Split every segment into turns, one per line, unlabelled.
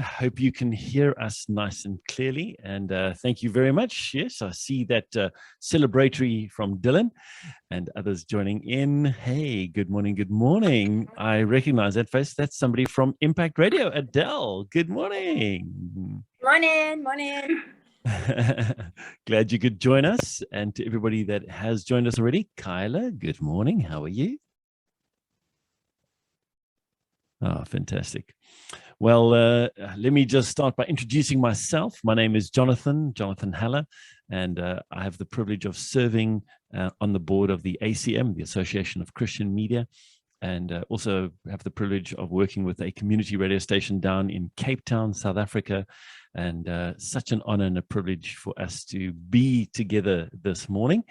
Hope you can hear us nice and clearly. And thank you very much. Yes, I see that celebratory from Dylan and others joining in. Hey, good morning. Good morning. I recognize that face. That's somebody from Impact Radio, Adele. Good morning.
Morning. Morning.
Glad you could join us. And to everybody that has joined us already, Kyla, good morning. How are you? Oh, fantastic. Well, let me just start by introducing myself. My name is Jonathan Haller, and I have the privilege of serving on the board of the ACM, the Association of Christian Media, and also have the privilege of working with a community radio station down in Cape Town, South Africa. And such an honor and a privilege for us to be together this morning.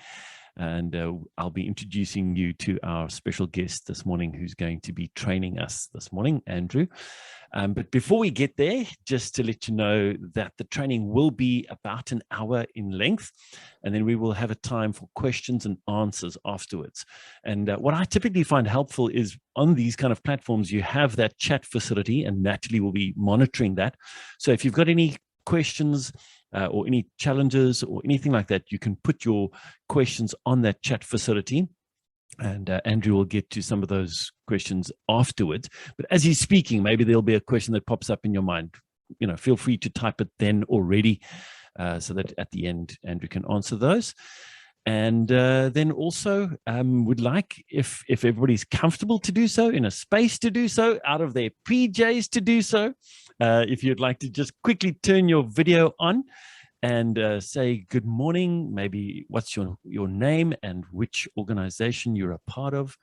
And I'll be introducing you to our special guest this morning who's going to be training us this morning, Andrew. But before we get there, just to let you know that the training will be about an hour in length, and then we will have a time for questions and answers afterwards. And what I typically find helpful is on these kind of platforms, you have that chat facility, and Natalie will be monitoring that. So if you've got any questions or any challenges or anything like that, you can put your questions on that chat facility, and Andrew will get to some of those questions afterwards. But as he's speaking, maybe there'll be a question that pops up in your mind. You know, feel free to type it then already, so that at the end Andrew can answer those. And then also would like, if everybody's comfortable to do so, in a space to do so, out of their PJs to do so, if you'd like to just quickly turn your video on and say good morning, maybe what's your name and which organization you're a part of.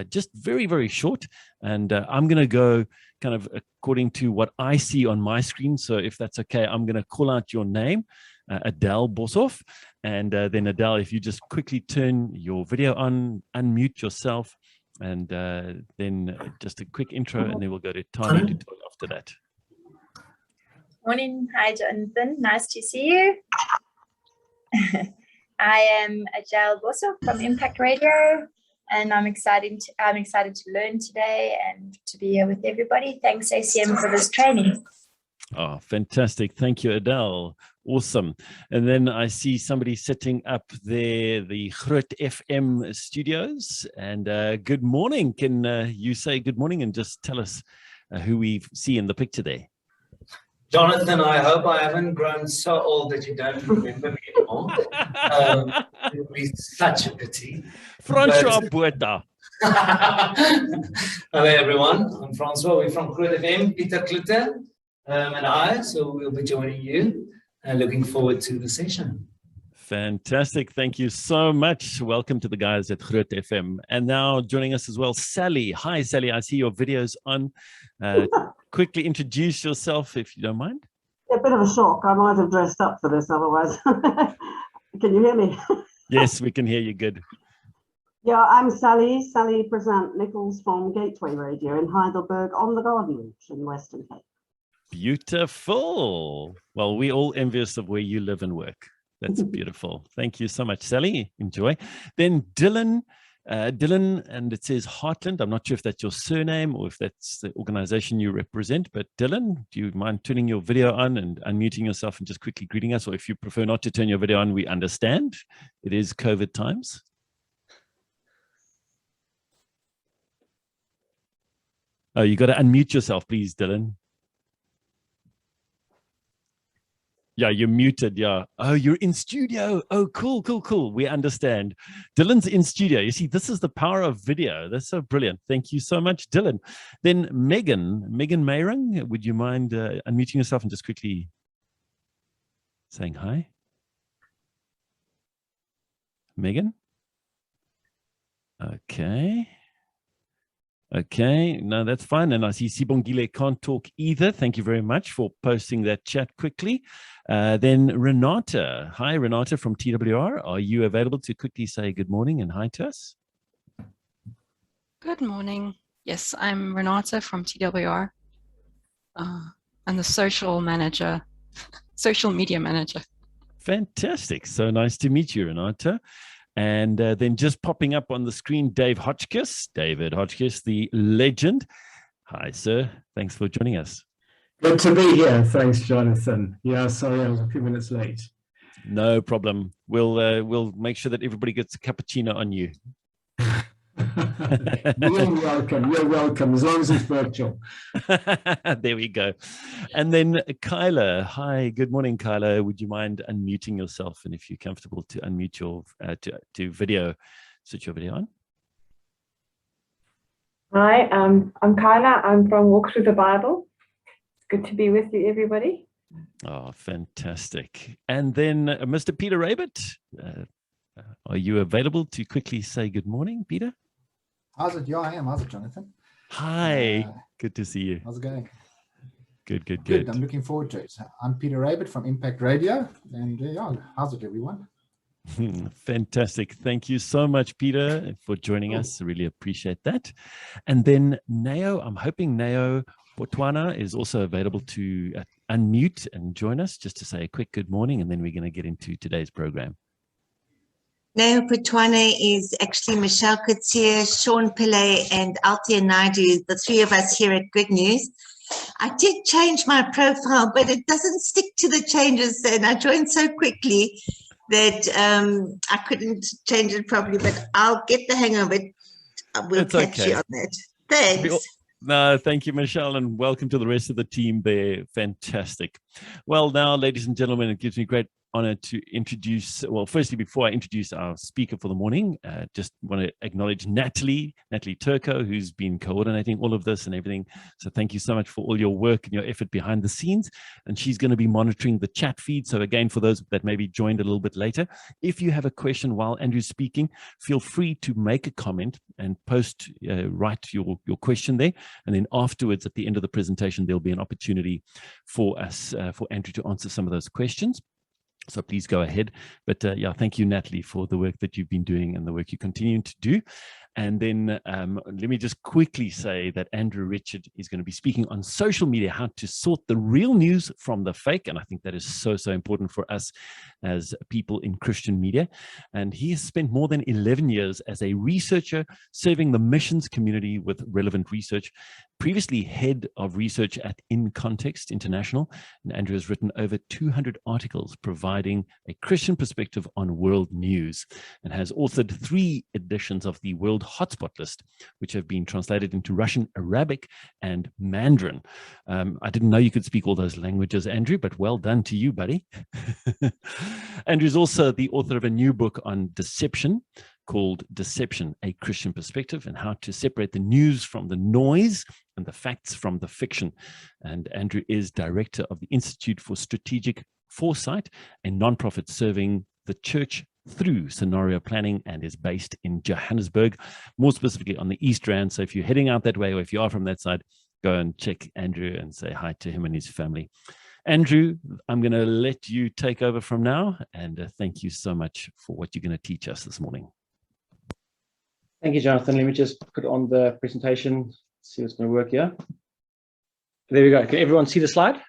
Just very, very short. And I'm going to go kind of according to what I see on my screen. So if that's okay, I'm going to call out your name, Adele Boshoff. And then Adele, if you just quickly turn your video on, unmute yourself, and then just a quick intro, and then we'll go to Tani to talk after that.
Morning. Hi, Jonathan. Nice to see you. I am Adele Boshoff from Impact Radio, and I'm excited to learn today and to be here with everybody. Thanks, ACM, for this training.
Oh, fantastic. Thank you, Adele. Awesome. And then I see somebody setting up there, the Groot FM studios. And good morning. Can you say good morning and just tell us who we see in the picture there?
Jonathan, I hope I haven't grown so old that you don't remember me anymore. It would be such a pity.
Francois Botha.
Hello, everyone. I'm Francois. We're from Groot FM, Peter Klutter and I. So we'll be joining you and looking forward to the session.
Fantastic. Thank you so much. Welcome to the guys at Groot FM. And now joining us as well, Sally. Hi, Sally. I see your videos on. Quickly introduce yourself, if you don't mind.
A bit of a shock. I might have dressed up for this otherwise. Can you hear me?
Yes, we can hear you good.
Yeah, I'm Sally. Sally Present-Nichols from Gateway Radio in Heidelberg on the Garden Route in Western Cape.
Beautiful. Well, we're all envious of where you live and work. That's beautiful. Thank you so much, Sally. Enjoy. Then Dylan, and it says Heartland. I'm not sure if that's your surname or if that's the organization you represent, but Dylan, do you mind turning your video on and unmuting yourself and just quickly greeting us? Or if you prefer not to turn your video on, we understand. It is COVID times. Oh, you got to unmute yourself, please, Dylan. Yeah, you're muted. Yeah. Oh, you're in studio. Oh, cool, cool, cool. We understand. Dylan's in studio. You see, this is the power of video. That's so brilliant. Thank you so much, Dylan. Then Megan Mayring, would you mind unmuting yourself and just quickly saying hi? Megan? Okay. Okay, no, that's fine. And I see Sibongile can't talk either. Thank you very much for posting that chat quickly. Then Renata. Hi, Renata from TWR. Are you available to quickly say good morning and hi to us?
Good morning. Yes, I'm Renata from TWR. I'm the social media manager.
Fantastic. So nice to meet you, Renata. And then just popping up on the screen, David Hotchkiss, the legend. Hi, sir. Thanks for joining us.
Good to be here. Thanks, Jonathan. Yeah, sorry I was a few minutes late.
No problem. We'll make sure that everybody gets a cappuccino on you.
You're welcome. You're welcome, as long as it's virtual.
There we go. And then Kyla. Hi, good morning, Kyla. Would you mind unmuting yourself? And if you're comfortable to unmute your to video, switch your video on.
Hi, I'm Kyla. I'm from Walk Through the Bible. It's good to be with you, everybody.
Oh, fantastic. And then Mr. Peter Rabert, are you available to quickly say good morning, Peter?
How's it? Yeah, I am. How's it, Jonathan?
Hi, good to see you.
How's it going?
Good.
I'm looking forward to it. I'm Peter Rabert from Impact Radio. And yeah, how's it, everyone?
Fantastic. Thank you so much, Peter, for joining us. I really appreciate that. And then Neo, I'm hoping Neo Botswana is also available to unmute and join us just to say a quick good morning, and then we're going to get into today's program.
Neo Botswana is actually Michelle Couture, Sean Pillay, and Althea Naidu, the three of us here at Good News. I did change my profile, but it doesn't stick to the changes, and I joined so quickly that I couldn't change it properly, but I'll get the hang of it. We'll catch you on that. Thanks.
No, thank you, Michelle, and welcome to the rest of the team there. Fantastic. Well, now, ladies and gentlemen, it gives me great honor to introduce, well, firstly, before I introduce our speaker for the morning, just want to acknowledge Natalie Turco, who's been coordinating all of this and everything. So thank you so much for all your work and your effort behind the scenes. And she's going to be monitoring the chat feed. So again, for those that maybe joined a little bit later, if you have a question while Andrew's speaking, feel free to make a comment and write your question there. And then afterwards, at the end of the presentation, there'll be an opportunity for us, for Andrew to answer some of those questions. So please go ahead. But yeah, thank you, Natalie, for the work that you've been doing and the work you're continuing to do. And then let me just quickly say that Andrew Richard is going to be speaking on social media, how to sort the real news from the fake. And I think that is so important for us as people in Christian media. And he has spent more than 11 years as a researcher serving the missions community with relevant research, previously head of research at In Context International. And Andrew has written over 200 articles providing a Christian perspective on world news, and has authored 3 editions of the World Hotspot List, which have been translated into Russian, Arabic, and Mandarin. I didn't know you could speak all those languages, Andrew, but well done to you, buddy. Andrew's also the author of a new book on deception called Deception, A Christian Perspective, and how to separate the news from the noise and the facts from the fiction. And Andrew is director of the Institute for Strategic Foresight, a nonprofit serving the church through scenario planning, and is based in Johannesburg, more specifically on the East Rand. So if you're heading out that way, or if you are from that side, go and check Andrew and say hi to him and his family. Andrew, I'm going to let you take over from now, and thank you so much for what you're going to teach us this morning.
Thank you, Jonathan. Let me just put on the presentation, see what's going to work here. There we go. Can everyone see the slide?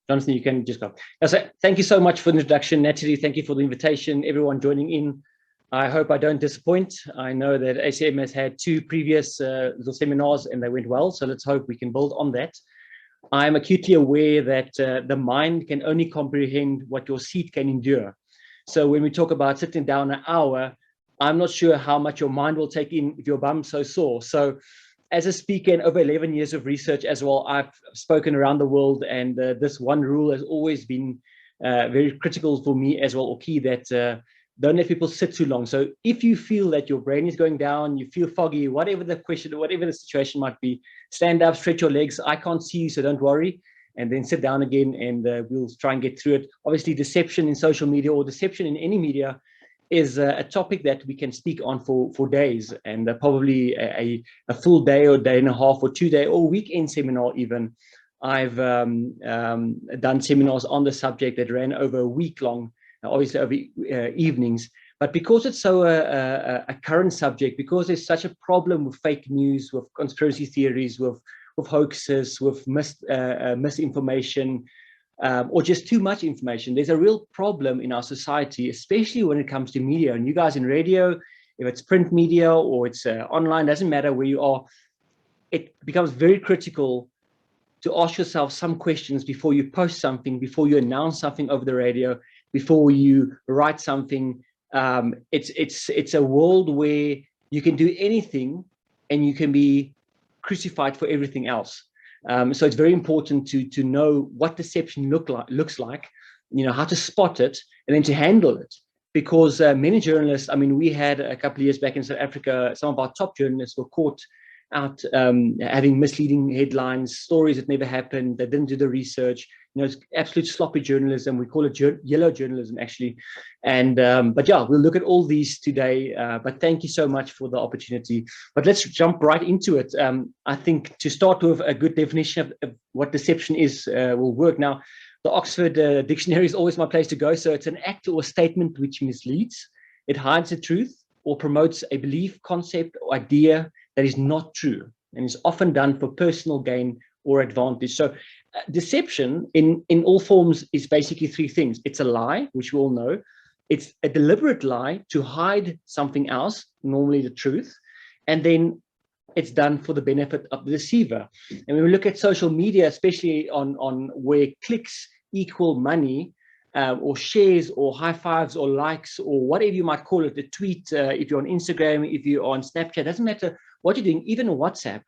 Jonathan, you can just go. So thank you so much for the introduction. Natalie, thank you for the invitation. Everyone joining in, I hope I don't disappoint. I know that ACM has had 2 previous little seminars and they went well, so let's hope we can build on that. I'm acutely aware that the mind can only comprehend what your seat can endure. So when we talk about sitting down an hour, I'm not sure how much your mind will take in if your bum's so sore. So as a speaker in over 11 years of research as well, I've spoken around the world, and this one rule has always been very critical for me as well, or key, that don't let people sit too long. So if you feel that your brain is going down, you feel foggy, whatever the question, whatever the situation might be, stand up, stretch your legs. I can't see you, so don't worry. And then sit down again, and we'll try and get through it. Obviously, deception in social media, or deception in any media, is a topic that we can speak on for days, and probably a full day or day and a half or 2-day or weekend seminar even. I've done seminars on the subject that ran over a week long, obviously over evenings. But because it's so a current subject, because there's such a problem with fake news, with conspiracy theories, with hoaxes, with misinformation, or just too much information, there's a real problem in our society, especially when it comes to media. And you guys in radio, if it's print media or it's online, doesn't matter where you are, it becomes very critical to ask yourself some questions before you post something, before you announce something over the radio, before you write something. It's a world where you can do anything and you can be crucified for everything else. So it's very important to know what deception looks like, how to spot it and then to handle it. Because many journalists, I mean, we had a couple of years back in South Africa, some of our top journalists were caught out having misleading headlines, stories that never happened, they didn't do the research. It's absolute sloppy journalism. We call it yellow journalism, actually. And but yeah, we'll look at all these today. But thank you so much for the opportunity. But let's jump right into it. I think to start with, a good definition of what deception is will work. Now, the Oxford Dictionary is always my place to go. So it's an act or statement which misleads. It hides the truth or promotes a belief, concept, or idea that is not true, and is often done for personal gain or advantage. So deception in all forms is basically three things. It's a lie, which we all know. It's a deliberate lie to hide something else, normally the truth. And then it's done for the benefit of the deceiver. And when we look at social media, especially on where clicks equal money, or shares or high fives or likes or whatever you might call it, the tweet, if you're on Instagram, if you're on Snapchat, doesn't matter what you're doing, even on WhatsApp,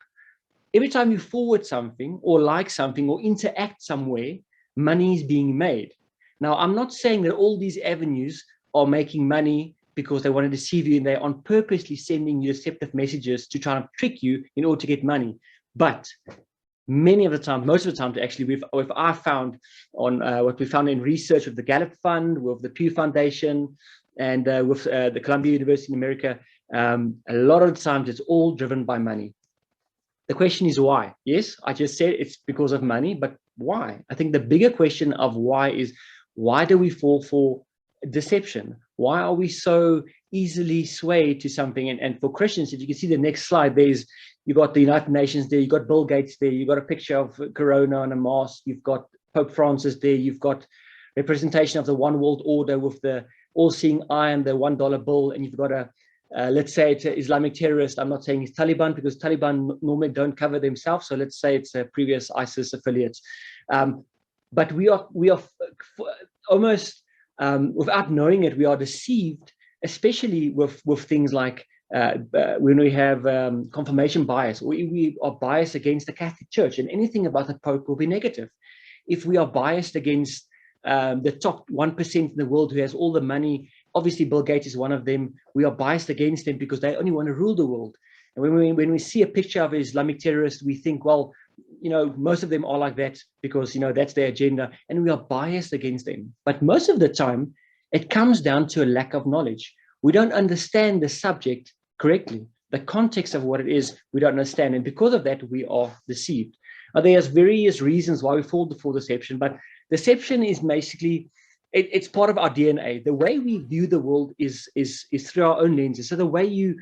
every time you forward something or like something or interact somewhere, money is being made. Now, I'm not saying that all these avenues are making money because they want to deceive you and they're on purposely sending you deceptive messages to try and trick you in order to get money. But many of the time, most of the time, actually, I found on what we found in research with the Gallup Fund, with the Pew Foundation, and with the Columbia University in America, a lot of the times it's all driven by money. The question is why? Yes, I just said it's because of money, but why? I think the bigger question of why is, why do we fall for deception? Why are we so easily swayed to something? And for Christians, if you can see the next slide, you've got the United Nations there, you've got Bill Gates there, you've got a picture of Corona on a mask, you've got Pope Francis there, you've got representation of the one world order with the all-seeing eye and the $1 bill, and you've got a let's say it's an Islamic terrorist. I'm not saying it's Taliban because Taliban normally don't cover themselves. So let's say it's a previous ISIS affiliate. But we are almost, without knowing it, we are deceived, especially with things like when we have confirmation bias, or we are biased against the Catholic Church, and anything about the Pope will be negative. If we are biased against the top 1% in the world who has all the money, obviously Bill Gates is one of them, we are biased against them because they only want to rule the world. And when we see a picture of an Islamic terrorist, we think, well, most of them are like that because, that's their agenda, and we are biased against them. But most of the time, it comes down to a lack of knowledge. We don't understand the subject correctly. The context of what it is, we don't understand. And because of that, we are deceived. There's various reasons why we fall for deception, but deception is basically, it's part of our DNA. The way we view the world is through our own lenses. So the way you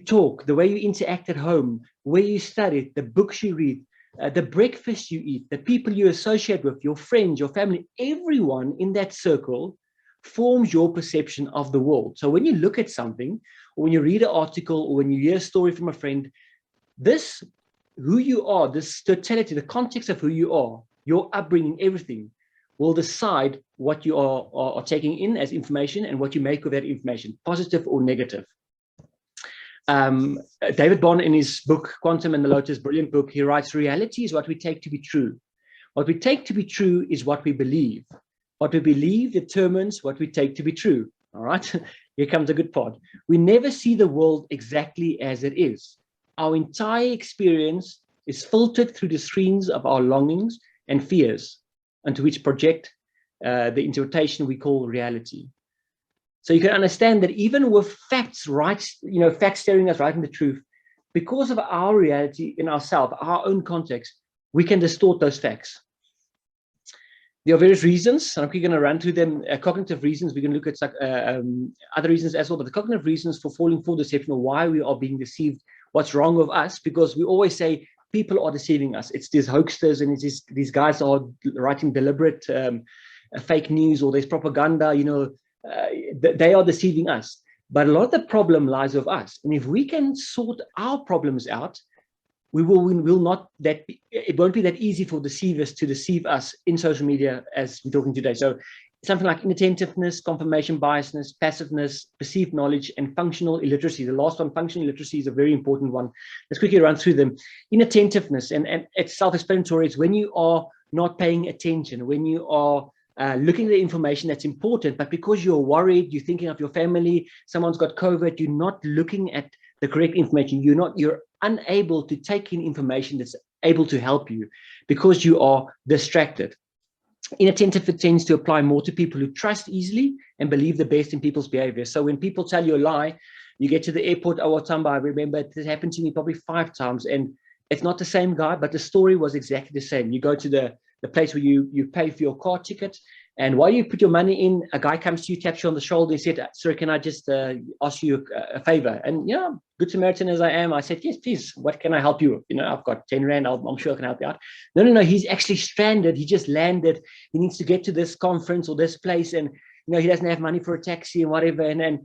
talk, the way you interact at home, where you study, the books you read, the breakfast you eat, the people you associate with, your friends, your family, everyone in that circle forms your perception of the world. So when you look at something, or when you read an article, or when you hear a story from a friend, who you are, this totality, the context of who you are, your upbringing, everything will decide what you are taking in as information and what you make of that information, positive or negative. David Bond, in his book, Quantum and the Lotus, brilliant book, he writes, reality is what we take to be true. What we take to be true is what we believe. What we believe determines what we take to be true. All right, here comes a good part. We never see the world exactly as it is. Our entire experience is filtered through the screens of our longings and fears, onto which project the interpretation we call reality. So you can understand that even with facts facts staring us right in the truth, because of our reality in ourselves, our own context, we can distort those facts. There are various reasons, and I'm going to run through them. Cognitive reasons, we're going to look at other reasons as well, but the cognitive reasons for falling for deception, or why we are being deceived, what's wrong with us, because we always say people are deceiving us. It's these hoaxers and it's these guys are writing deliberate fake news, or there's propaganda, they are deceiving us. But a lot of the problem lies with us. And if we can sort our problems out, we will not that it won't be that easy for deceivers to deceive us in social media as we're talking today. So something like inattentiveness, confirmation biasness, passiveness, perceived knowledge, and functional illiteracy. The last one, functional illiteracy, is a very important one. Let's quickly run through them. Inattentiveness, and it's self-explanatory. It's when you are not paying attention, when you are looking at the information that's important, but because you're worried, you're thinking of your family, someone's got COVID, you're not looking at the correct information. You're unable to take in information that's able to help you because you are distracted. Inattentive tends to apply more to people who trust easily and believe the best in people's behavior. So when people tell you a lie, you get to the airport, I remember this happened to me probably 5 times, and it's not the same guy, but the story was exactly the same. You go to the place where you pay for your car ticket, and while you put your money in, a guy comes to you, taps you on the shoulder, and said, "Sir, can I just ask you a favor?" And good Samaritan as I am, I said, "Yes, please. What can I help you with? I've got 10 Rand. I'm sure I can help you out." No. He's actually stranded. He just landed. He needs to get to this conference or this place, and he doesn't have money for a taxi and whatever. And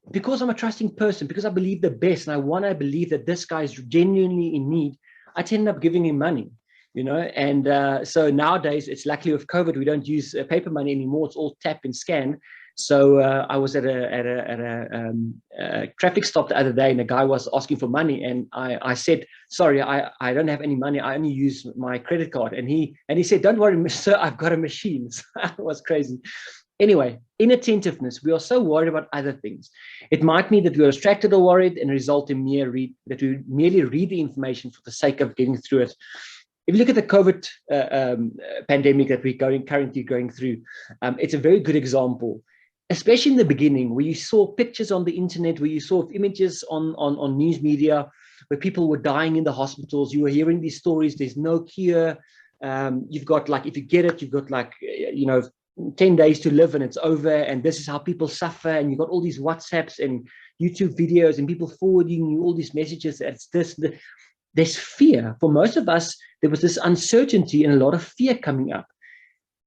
because I'm a trusting person, because I believe the best, and I want to believe that this guy is genuinely in need, I tend up giving him money. And so nowadays, it's luckily with COVID, we don't use paper money anymore. It's all tap and scan. So I was at a traffic stop the other day, and a guy was asking for money, and I said, "Sorry, I don't have any money. I only use my credit card." And he said, "Don't worry, sir, I've got a machine." So it was crazy. Anyway, inattentiveness. We are so worried about other things. It might mean that we are distracted or worried and result in that we merely read the information for the sake of getting through it. If you look at the COVID pandemic that we're currently going through, it's a very good example, especially in the beginning, where you saw pictures on the internet, where you saw images on news media, where people were dying in the hospitals. You were hearing these stories. There's no cure. You've got, like, if you get it, you've got, like, 10 days to live and it's over. And this is how people suffer. And you've got all these WhatsApps and YouTube videos and people forwarding you all these messages. It's this. There's fear. For most of us, there was this uncertainty and a lot of fear coming up.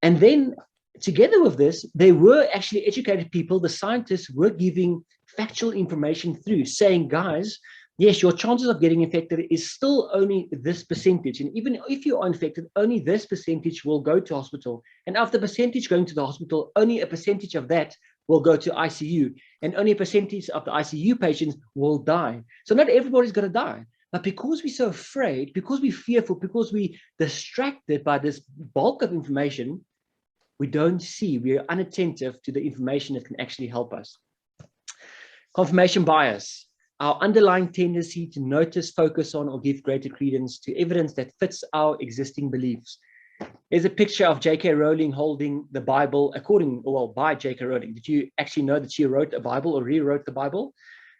And then together with this, there were actually educated people, the scientists were giving factual information through, saying, guys, yes, your chances of getting infected is still only this percentage. And even if you are infected, only this percentage will go to hospital. And of the percentage going to the hospital, only a percentage of that will go to ICU. And only a percentage of the ICU patients will die. So not everybody's going to die. But because we're so afraid, because we're fearful, because we're distracted by this bulk of information, we don't see, we're unattentive to the information that can actually help us. Confirmation bias, our underlying tendency to notice, focus on, or give greater credence to evidence that fits our existing beliefs. There's a picture of J.K. Rowling holding the Bible by J.K. Rowling. Did you actually know that she wrote a Bible or rewrote the Bible?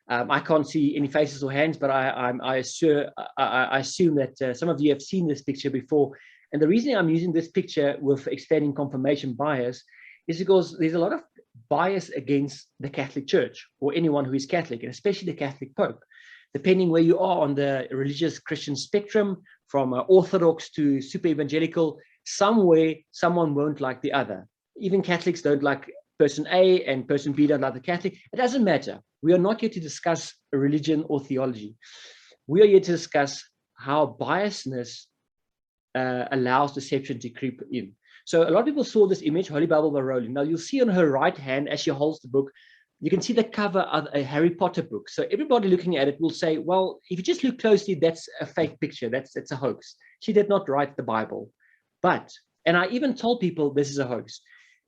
I can't see any faces or hands, but I assume that some of you have seen this picture before. And the reason I'm using this picture with explaining confirmation bias is because there's a lot of bias against the Catholic Church or anyone who is Catholic, and especially the Catholic Pope. Depending where you are on the religious Christian spectrum, from Orthodox to super evangelical, somewhere someone won't like the other. Even Catholics don't like person A and person B don't like the Catholic. It doesn't matter. We are not here to discuss a religion or theology. We are here to discuss how biasness allows deception to creep in. So a lot of people saw this image, Holy Bible by Rowling. Now you'll see on her right hand as she holds the book, you can see the cover of a Harry Potter book. So everybody looking at it will say, well, if you just look closely, that's a fake picture. That's a hoax. She did not write the Bible. And I even told people this is a hoax.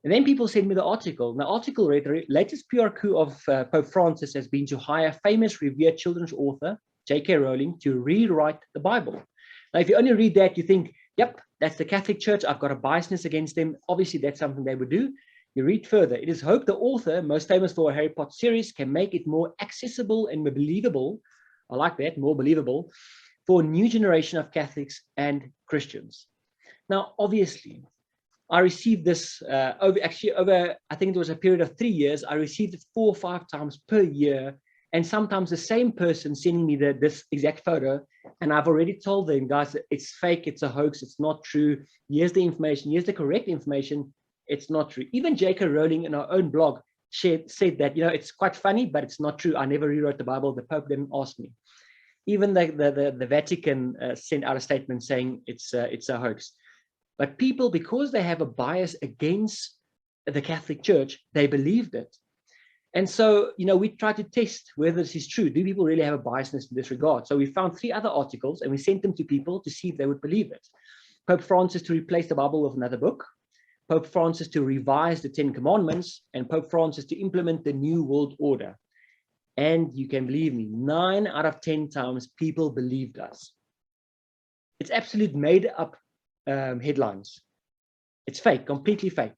And then people sent me the article. And the article read, the latest PR coup of Pope Francis has been to hire famous revered children's author, J.K. Rowling, to rewrite the Bible. Now, if you only read that, you think, yep, that's the Catholic Church. I've got a biasness against them. Obviously, that's something they would do. You read further. It is hoped the author, most famous for a Harry Potter series, can make it more accessible and believable. I like that, more believable, for a new generation of Catholics and Christians. Now, obviously, I received this over, I think it was a period of 3 years. I received it 4 or 5 times per year. And sometimes the same person sending me this exact photo. And I've already told them, guys, it's fake, it's a hoax, it's not true. Here's the information, here's the correct information. It's not true. Even J.K. Rowling in her own blog said that, it's quite funny, but it's not true. I never rewrote the Bible. The Pope didn't ask me. Even the Vatican sent out a statement saying it's a hoax. But people, because they have a bias against the Catholic Church, they believed it. And so, we try to test whether this is true. Do people really have a biasness in this regard? So we found 3 other articles and we sent them to people to see if they would believe it. Pope Francis to replace the Bible with another book, Pope Francis to revise the 10 Commandments, and Pope Francis to implement the New World Order. And you can believe me, 9 out of 10 times people believed us. It's absolute made up headlines. It's fake, completely fake.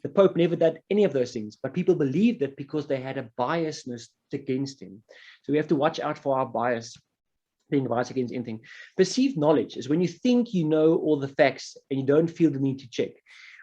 The Pope never did any of those things, but people believed it because they had a biasness against him. So we have to watch out for our bias, being biased against anything. Perceived knowledge is when you think you know all the facts and you don't feel the need to check.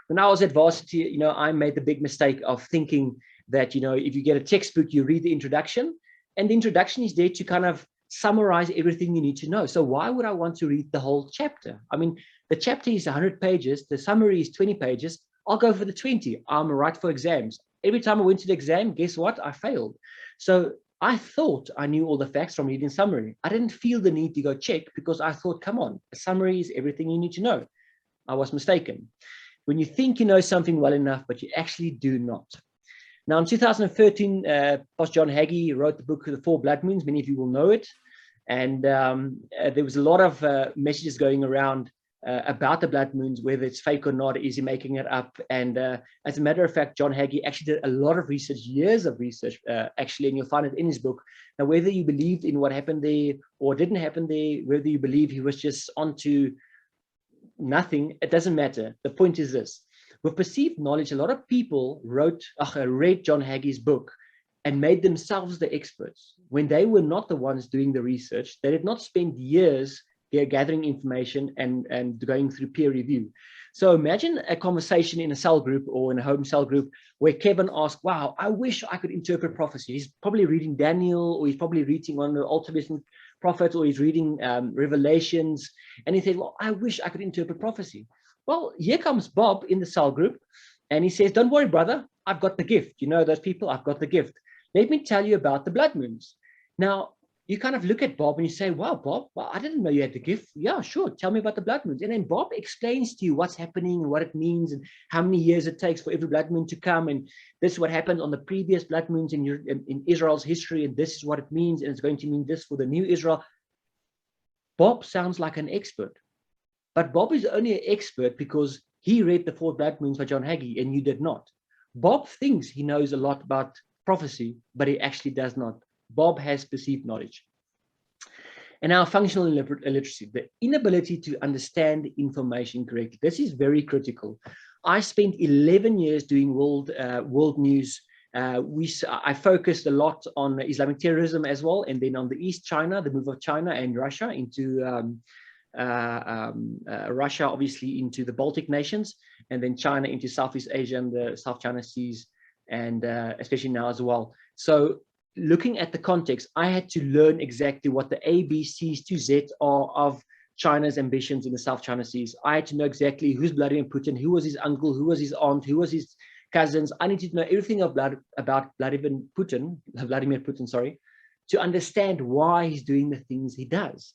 When I was at varsity, I made the big mistake of thinking that, if you get a textbook, you read the introduction, and the introduction is there to kind of summarize everything you need to know. So why would I want to read the whole chapter? I mean, the chapter is 100 pages, the summary is 20 pages. I'll go for the 20. I'm right for exams. Every time I went to the exam, guess what? I failed. So I thought I knew all the facts from reading summary. I didn't feel the need to go check because I thought, come on, a summary is everything you need to know. I was mistaken. When you think you know something well enough, but you actually do not. Now, in 2013, Pastor John Hagee wrote the book, The Four Blood Moons. Many of you will know it. And there was a lot of messages going around about the blood moons, whether it's fake or not, is he making it up? And as a matter of fact, John Hagee actually did a lot of research, years of research, actually, and you'll find it in his book. Now, whether you believed in what happened there or didn't happen there, whether you believe he was just onto nothing, it doesn't matter. The point is this. With perceived knowledge, a lot of people read John Hagee's book and made themselves the experts when they were not the ones doing the research. They did not spend years gathering information and going through peer review. So imagine a conversation in a cell group or in a home cell group where Kevin asked, wow, I wish I could interpret prophecy. He's probably reading Daniel, or he's probably reading one of the Old Testament prophets, or he's reading Revelations. And he said, well, I wish I could interpret prophecy. Well, here comes Bob in the cell group, and he says, don't worry, brother, I've got the gift. You know those people, I've got the gift. Let me tell you about the blood moons. Now, you kind of look at Bob and you say, wow, Bob, well, I didn't know you had the gift. Yeah, sure. Tell me about the blood moons. And then Bob explains to you what's happening and what it means and how many years it takes for every blood moon to come. And this is what happened on the previous blood moons in Israel's history. And this is what it means. And it's going to mean this for the new Israel. Bob sounds like an expert. But Bob is only an expert because he read the Four Blood Moons by John Hagee and you did not. Bob thinks he knows a lot about prophecy, but he actually does not. Bob has perceived knowledge. And now functional illiteracy, the inability to understand information correctly. This is very critical. I spent 11 years doing world news. I focused a lot on Islamic terrorism as well, and then on the East China, the move of China and Russia into Russia, obviously, into the Baltic nations, and then China into Southeast Asia and the South China Seas, and especially now as well. So looking at the context, I had to learn exactly what the A, B, C's to Z are of China's ambitions in the South China Seas. I had to know exactly who's Vladimir Putin, who was his uncle, who was his aunt, who was his cousins. I needed to know everything about Vladimir Putin, sorry, to understand why he's doing the things he does.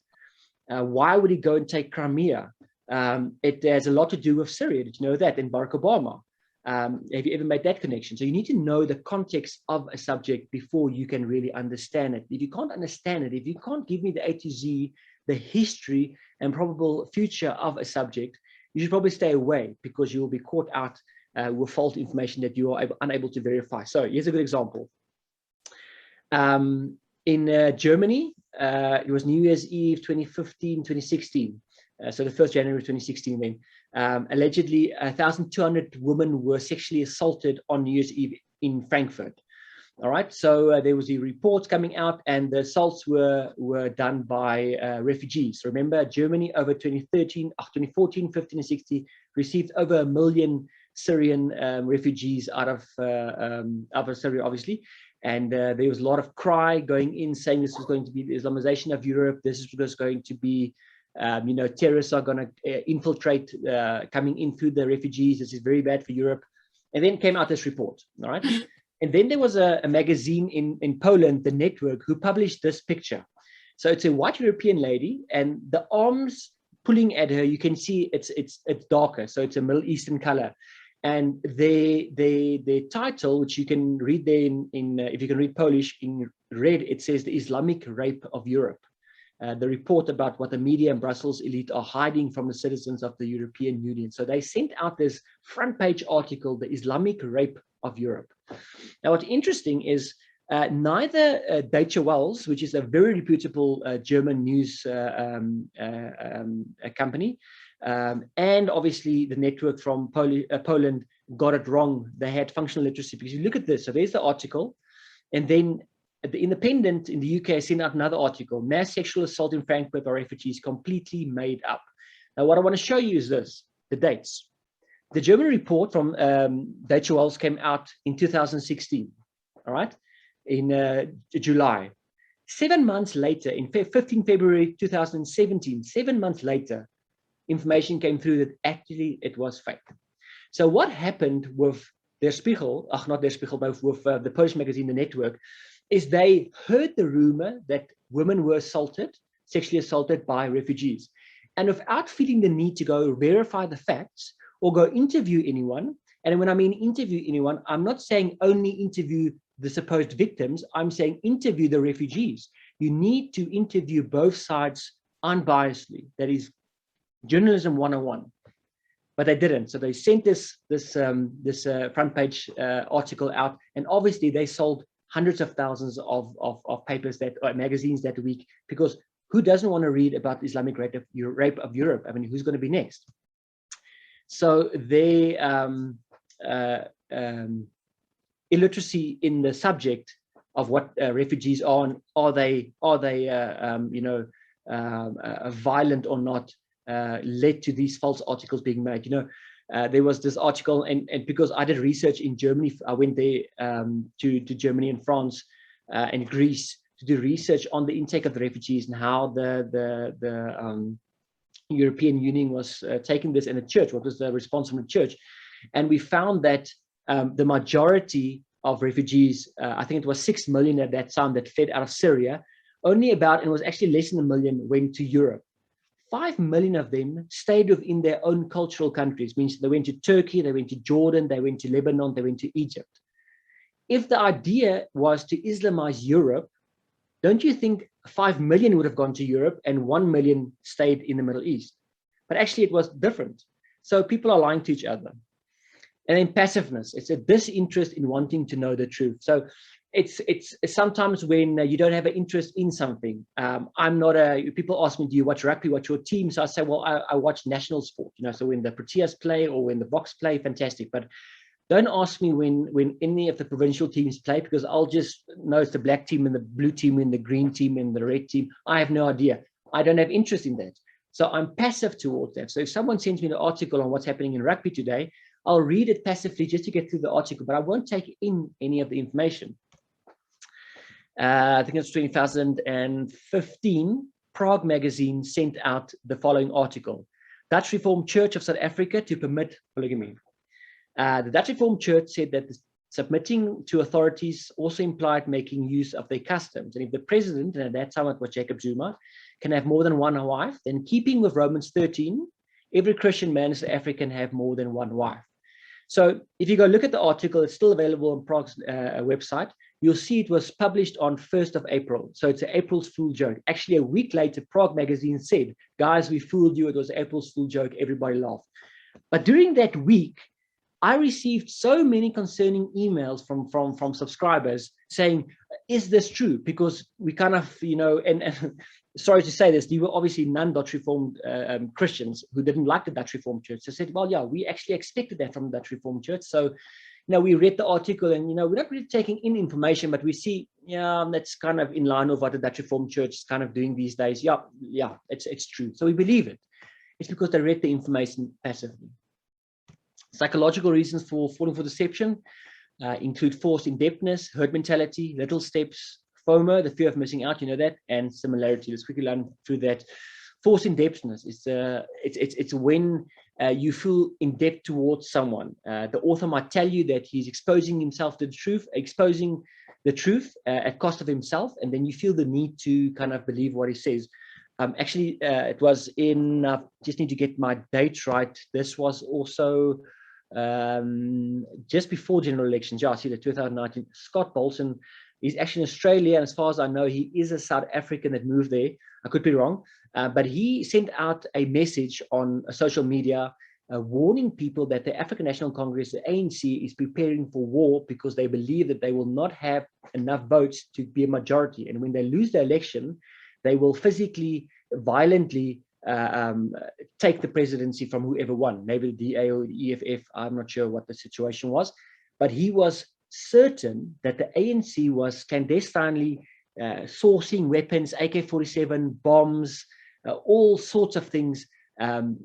Why would he go and take Crimea? It has a lot to do with Syria. Did you know that? And Barack Obama. Have you ever made that connection? So you need to know the context of a subject before you can really understand it. If you can't understand it, if you can't give me the A to Z, the history and probable future of a subject, you should probably stay away because you will be caught out with false information that you are unable to verify. So here's a good example. In Germany, it was New Year's Eve 2015, 2016. So the 1st January 2016 then. Allegedly, 1,200 women were sexually assaulted on New Year's Eve in Frankfurt. All right, so there was the reports coming out, and the assaults were done by refugees. Remember, Germany over 2014, 15, and 16 received over 1 million Syrian refugees out of Syria, obviously. And there was a lot of cry going in, saying this was going to be the Islamization of Europe. This was going to be terrorists are going to infiltrate coming in through the refugees. This is very bad for Europe. And then came out this report, all right? And then there was a magazine in Poland, The Network, who published this picture. So it's a white European lady, and the arms pulling at her, you can see it's darker, so it's a Middle Eastern color. And the title, which you can read there in if you can read Polish, in red, it says the Islamic rape of Europe. The report about what the media and Brussels elite are hiding from the citizens of the European Union. So they sent out this front page article, the Islamic rape of Europe. Now, what's interesting is neither Deutsche Welles, which is a very reputable German news company, and obviously the network from Poland got it wrong. They had functional literacy, because you look at this. So there's the article, and then the Independent in the UK sent out another article: mass sexual assault in Frankfurt by refugees, completely made up. Now, what I want to show you is this: the dates. The German report from Deutsche Welles came out in 2016. All right, in July. 7 months later, in 15 February 2017, 7 months later, information came through that actually it was fake. So what happened with Der Spiegel, not Der Spiegel, but with the Polish magazine, The Network, is they heard the rumor that women were sexually assaulted by refugees. And without feeling the need to go verify the facts or go interview anyone, and when I mean interview anyone, I'm not saying only interview the supposed victims, I'm saying interview the refugees. You need to interview both sides unbiasedly. That is journalism 101. But they didn't. So they sent this front page article out, and obviously they sold hundreds of thousands of papers, magazines that week, because who doesn't want to read about the Islamic rape of Europe? I mean, who's going to be next? So they illiteracy in the subject of what refugees are, and are they violent or not, led to these false articles being made. There was this article, and because I did research in Germany, I went there to Germany and France and Greece to do research on the intake of the refugees and how the European Union was taking this, in the church, what was the response from the church. And we found that the majority of refugees, I think it was 6 million at that time that fled out of Syria, only about, and it was actually less than 1 million, went to Europe. 5 million of them stayed within their own cultural countries, means they went to Turkey, they went to Jordan, they went to Lebanon, they went to Egypt. If the idea was to Islamize Europe, don't you think 5 million would have gone to Europe and 1 million stayed in the Middle East? But actually it was different. So people are lying to each other. And then passiveness, it's a disinterest in wanting to know the truth. So it's sometimes when you don't have an interest in something. People ask me, do you watch rugby, what's your team? So I say, well, I watch national sport, so when the Proteas play or when the Boks play, fantastic. But don't ask me when any of the provincial teams play, because I'll just know it's the black team and the blue team and the green team and the red team. I have no idea. I don't have interest in that. So I'm passive towards that. So if someone sends me an article on what's happening in rugby today, I'll read it passively just to get through the article, but I won't take in any of the information. I think it's 2015, Prague magazine sent out the following article: Dutch Reformed Church of South Africa to permit polygamy. The Dutch Reformed Church said that submitting to authorities also implied making use of their customs. And if the president, and at that time it was Jacob Zuma, can have more than one wife, then keeping with Romans 13, every Christian man in South Africa can have more than one wife. So if you go look at the article, it's still available on Prague's website. You'll see it was published on 1st of April. So it's an April's Fool joke. Actually, a week later, Prague magazine said, guys, we fooled you. It was April's Fool joke. Everybody laughed. But during that week, I received so many concerning emails from subscribers saying, is this true? Because we kind of, and sorry to say this, there were obviously non-Dutch Reformed Christians who didn't like the Dutch Reformed Church. So said, well, yeah, we actually expected that from the Dutch Reformed Church. So, we read the article and, we're not really taking in information, but we see, that's kind of in line with what the Dutch Reformed Church is kind of doing these days. Yeah, it's true. So we believe it. It's because they read the information passively. Psychological reasons for falling for deception include forced indebtedness, herd mentality, little steps, FOMO, the fear of missing out, that, and similarity. Let's quickly run through that. Forced indebtedness is it's when you feel in debt towards someone. The author might tell you that he's exposing himself to the truth, exposing the truth at cost of himself, and then you feel the need to kind of believe what he says. Actually, it was in, just need to get my date right. This was also just before general elections. Yeah, I see the 2019. Scott Bolson is actually in Australia, and as far as I know, he is a South African that moved there. I could be wrong, but he sent out a message on social media warning people that the African National Congress, the ANC, is preparing for war because they believe that they will not have enough votes to be a majority. And when they lose the election, they will physically, violently take the presidency from whoever won, maybe the DA or the EFF. I'm not sure what the situation was, but he was certain that the ANC was clandestinely sourcing weapons, AK-47, bombs, all sorts of things,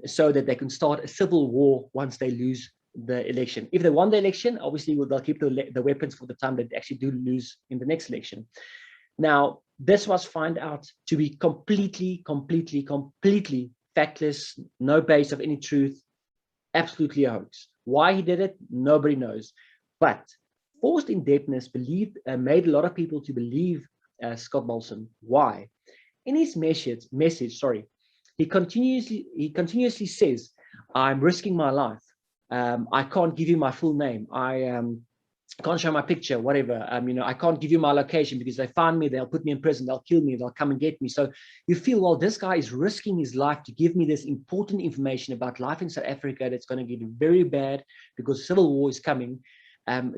so that they can start a civil war once they lose the election. If they won the election, obviously they'll keep the weapons for the time they actually do lose in the next election. Now, this was found out to be completely factless, no base of any truth, absolutely a hoax. Why he did it, nobody knows. But forced indebtedness made a lot of people to believe Scott Bolson. Why? In his message, he continuously says, "I'm risking my life. I can't give you my full name. I can't show my picture, whatever. I can't give you my location because they find me, they'll put me in prison, they'll kill me, they'll come and get me." So you feel, well, this guy is risking his life to give me this important information about life in South Africa that's going to get very bad because civil war is coming.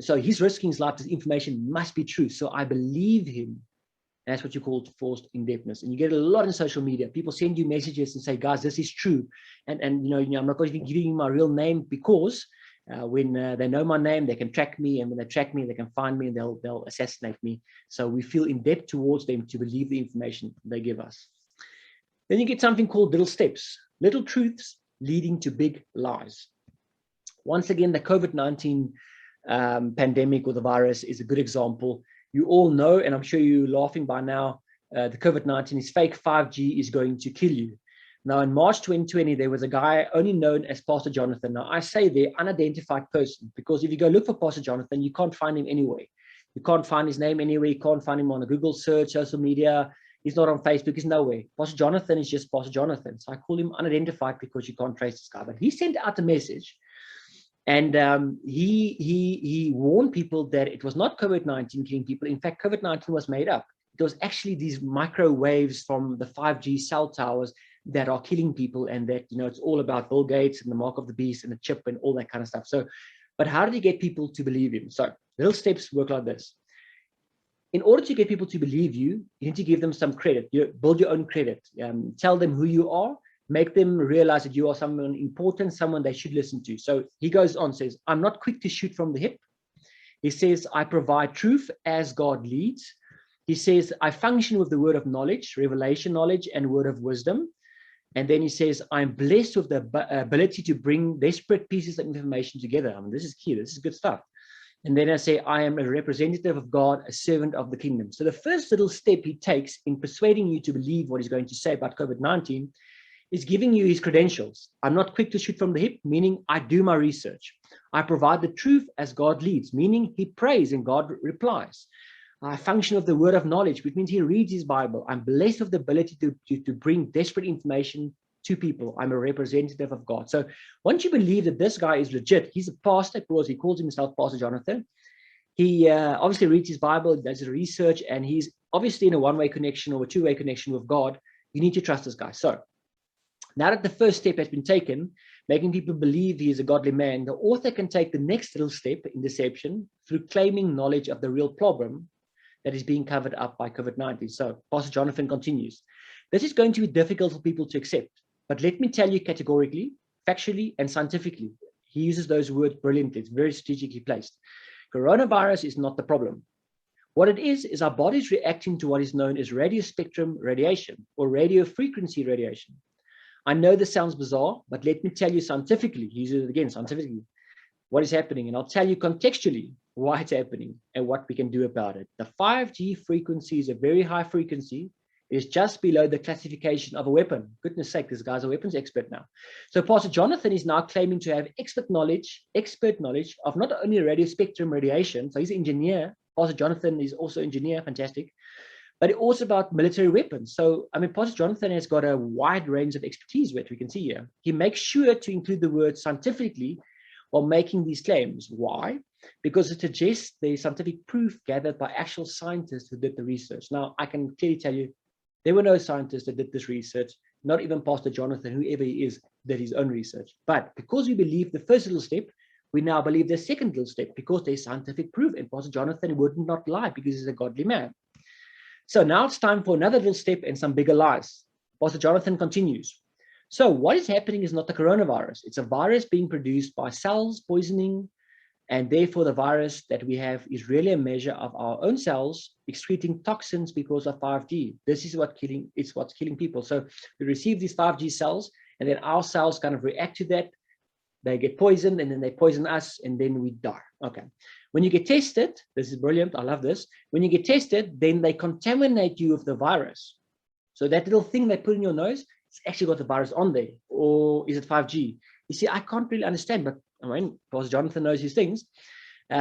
So he's risking his life. This information must be true. So I believe him. That's what you call forced indebtedness. And you get a lot in social media. People send you messages and say, "Guys, this is true." And I'm not going to be giving you my real name because when they know my name, they can track me. And when they track me, they can find me and they'll assassinate me. So we feel in debt towards them to believe the information they give us. Then you get something called little steps, little truths leading to big lies. Once again, the COVID-19 pandemic or the virus is a good example. You all know, and I'm sure you're laughing by now, the COVID-19 is fake. 5G is going to kill you. Now, in March 2020, there was a guy only known as Pastor Jonathan. Now, I say the unidentified person because if you go look for Pastor Jonathan, you can't find him anywhere. You can't find his name anywhere. You can't find him on a Google search, social media. He's not on Facebook. He's nowhere. Pastor Jonathan is just Pastor Jonathan. So I call him unidentified because you can't trace this guy. But he sent out a message. And he warned people that it was not COVID-19 killing people. In fact, COVID-19 was made up. It was actually these microwaves from the 5G cell towers that are killing people, and that, it's all about Bill Gates and the mark of the beast and the chip and all that kind of stuff. So, but how did he get people to believe him? So little steps work like this. In order to get people to believe you, you need to give them some credit. You build your own credit. Tell them who you are. Make them realize that you are someone important, someone they should listen to. So he goes on, says, "I'm not quick to shoot from the hip." He says, "I provide truth as God leads." He says, "I function with the word of knowledge, revelation knowledge, and word of wisdom." And then he says, "I'm blessed with the ability to bring disparate pieces of information together." I mean, this is key. This is good stuff. And then I say, "I am a representative of God, a servant of the kingdom." So the first little step he takes in persuading you to believe what he's going to say about COVID-19 is giving you his credentials. I'm not quick to shoot from the hip, meaning I do my research. I provide the truth as God leads, meaning he prays and God replies. I function of the word of knowledge, which means he reads his Bible. I'm blessed with the ability to bring desperate information to people. I'm a representative of God. So once you believe that this guy is legit, he's a pastor, because he calls himself Pastor Jonathan. He obviously reads his Bible, does his research, and he's obviously in a one-way connection or a two-way connection with God. You need to trust this guy. So now that the first step has been taken, making people believe he is a godly man, the author can take the next little step in deception through claiming knowledge of the real problem that is being covered up by COVID-19. So Pastor Jonathan continues, "This is going to be difficult for people to accept, but let me tell you categorically, factually, and scientifically." He uses those words brilliantly. It's very strategically placed. Coronavirus is not the problem. What it is our bodies reacting to what is known as radio spectrum radiation or radio frequency radiation. I know this sounds bizarre, but let me tell you scientifically, he uses it again, scientifically, what is happening. And I'll tell you contextually why it's happening and what we can do about it. The 5G frequency is a very high frequency. It is just below the classification of a weapon. Goodness sake, this guy's a weapons expert now. So Pastor Jonathan is now claiming to have expert knowledge of not only radio spectrum radiation, so he's an engineer, Pastor Jonathan is also engineer, fantastic. But also about military weapons. So, I mean, Pastor Jonathan has got a wide range of expertise, which we can see here. He makes sure to include the word scientifically while making these claims. Why? Because it suggests there's scientific proof gathered by actual scientists who did the research. Now, I can clearly tell you, there were no scientists that did this research, not even Pastor Jonathan, whoever he is, did his own research. But because we believe the first little step, we now believe the second little step, because there's scientific proof, and Pastor Jonathan would not lie because he's a godly man. So now it's time for another little step and some bigger lies. Pastor Jonathan continues. So what is happening is not the coronavirus. It's a virus being produced by cells poisoning, and therefore the virus that we have is really a measure of our own cells excreting toxins because of 5G. This is what's killing people. So we receive these 5G cells, and then our cells kind of react to that. They get poisoned, and then they poison us, and then we die. Okay. When you get tested, this is brilliant, I love this. When you get tested, then they contaminate you with the virus. So that little thing they put in your nose, it's actually got the virus on there. Or is it 5G? You see, I can't really understand, but I mean, Pastor Jonathan knows these things,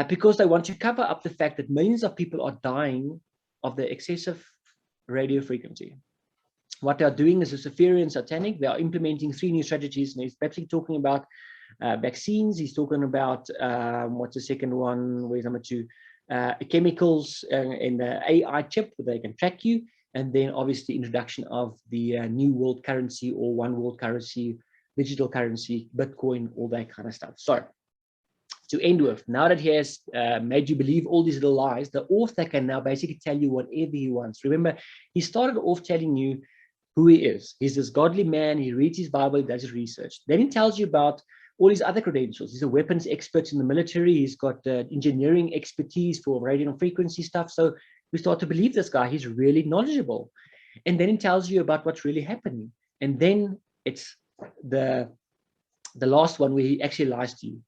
because they want to cover up the fact that millions of people are dying of the excessive radio frequency. What they are doing is Luciferian and satanic. They are implementing 3 new strategies, and he's basically talking about vaccines. He's talking about what's the second one? Where's number 2? Chemicals and the AI chip where they can track you, and then obviously introduction of the new world currency or one world currency, digital currency, Bitcoin, all that kind of stuff. So to end with, now that he has made you believe all these little lies, the author can now basically tell you whatever he wants. Remember, he started off telling you who he is. He's this godly man. He reads his Bible, he does his research. Then he tells you about all his other credentials. He's a weapons expert in the military. He's got engineering expertise for radio and frequency stuff. So we start to believe this guy. He's really knowledgeable. And then he tells you about what's really happening. And then it's the last one where he actually lies to you.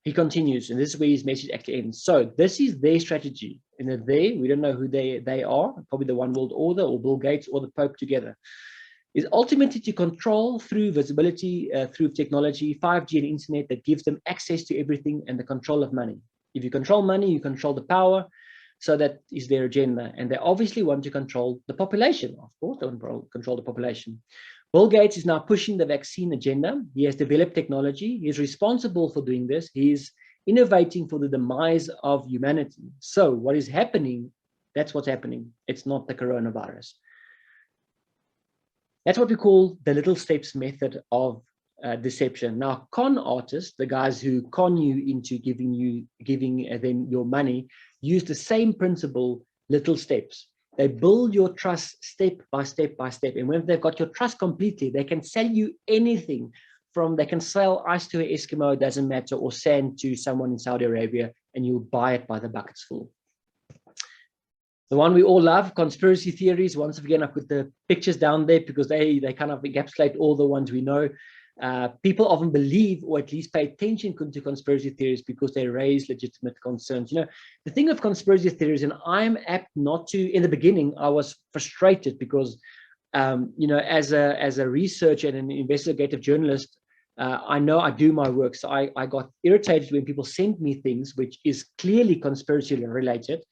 He continues, and this is where his message actually ends. So this is their strategy. And we don't know who they are, probably the One World Order or Bill Gates or the Pope together, is ultimately to control through visibility, through technology, 5G and internet that gives them access to everything and the control of money. If you control money, you control the power. So that is their agenda. And they obviously want to control the population. Of course, they want to control the population. Bill Gates is now pushing the vaccine agenda. He has developed technology. He's responsible for doing this. He's innovating for the demise of humanity. So what is happening, that's what's happening. It's not the coronavirus. That's what we call the little steps method of deception. Now, con artists, the guys who con you into giving them your money, use the same principle, little steps. They build your trust step by step by step. And when they've got your trust completely, they can sell you anything from, they can sell ice to an Eskimo, it doesn't matter, or sand to someone in Saudi Arabia, and you'll buy it by the buckets full. The one we all love, conspiracy theories. Once again, I put the pictures down there because they kind of encapsulate all the ones we know. People often believe, or at least pay attention to conspiracy theories because they raise legitimate concerns. You know, the thing of conspiracy theories, and I'm apt not to, in the beginning, I was frustrated because, you know, as a researcher and an investigative journalist, I know I do my work. So I got irritated when people sent me things which is clearly conspiracy related.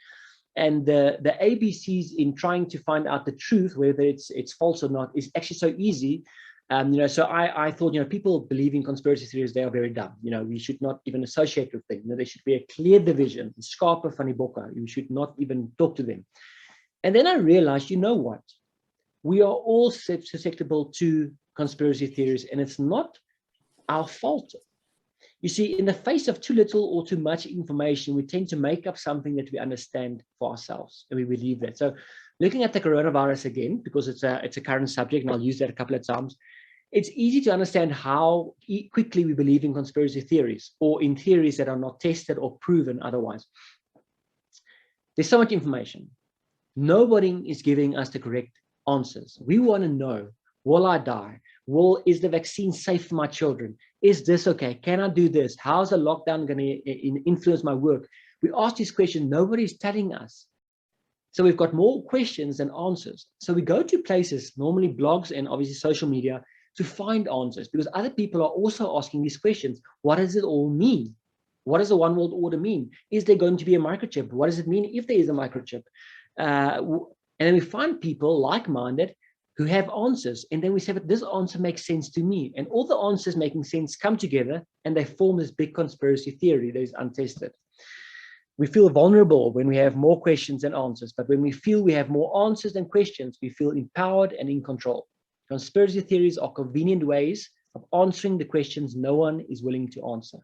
And the ABCs in trying to find out the truth, whether it's false or not, is actually so easy. You know, so I thought, you know, people believe in conspiracy theories, they are very dumb. You know, we should not even associate with them. You know, there should be a clear division. Scarpa van die bokke. You should not even talk to them. And then I realized, you know what? We are all susceptible to conspiracy theories, and it's not our fault. You see, in the face of too little or too much information, we tend to make up something that we understand for ourselves, and we believe that. So looking at the coronavirus again, because it's a current subject, and I'll use that a couple of times, it's easy to understand how quickly we believe in conspiracy theories or in theories that are not tested or proven otherwise. There's so much information. Nobody is giving us the correct answers. We want to know, will I die? Is the vaccine safe for my children? Is this okay? Can I do this? How's the lockdown going to influence my work? We ask these questions. Nobody's telling us. So we've got more questions than answers. So we go to places, normally blogs and obviously social media, to find answers because other people are also asking these questions. What does it all mean? What does the one world order mean? Is there going to be a microchip? What does it mean if there is a microchip? And then we find people like-minded who have answers. And then we say, but this answer makes sense to me. And all the answers making sense come together and they form this big conspiracy theory that is untested. We feel vulnerable when we have more questions than answers. But when we feel we have more answers than questions, we feel empowered and in control. Conspiracy theories are convenient ways of answering the questions no one is willing to answer.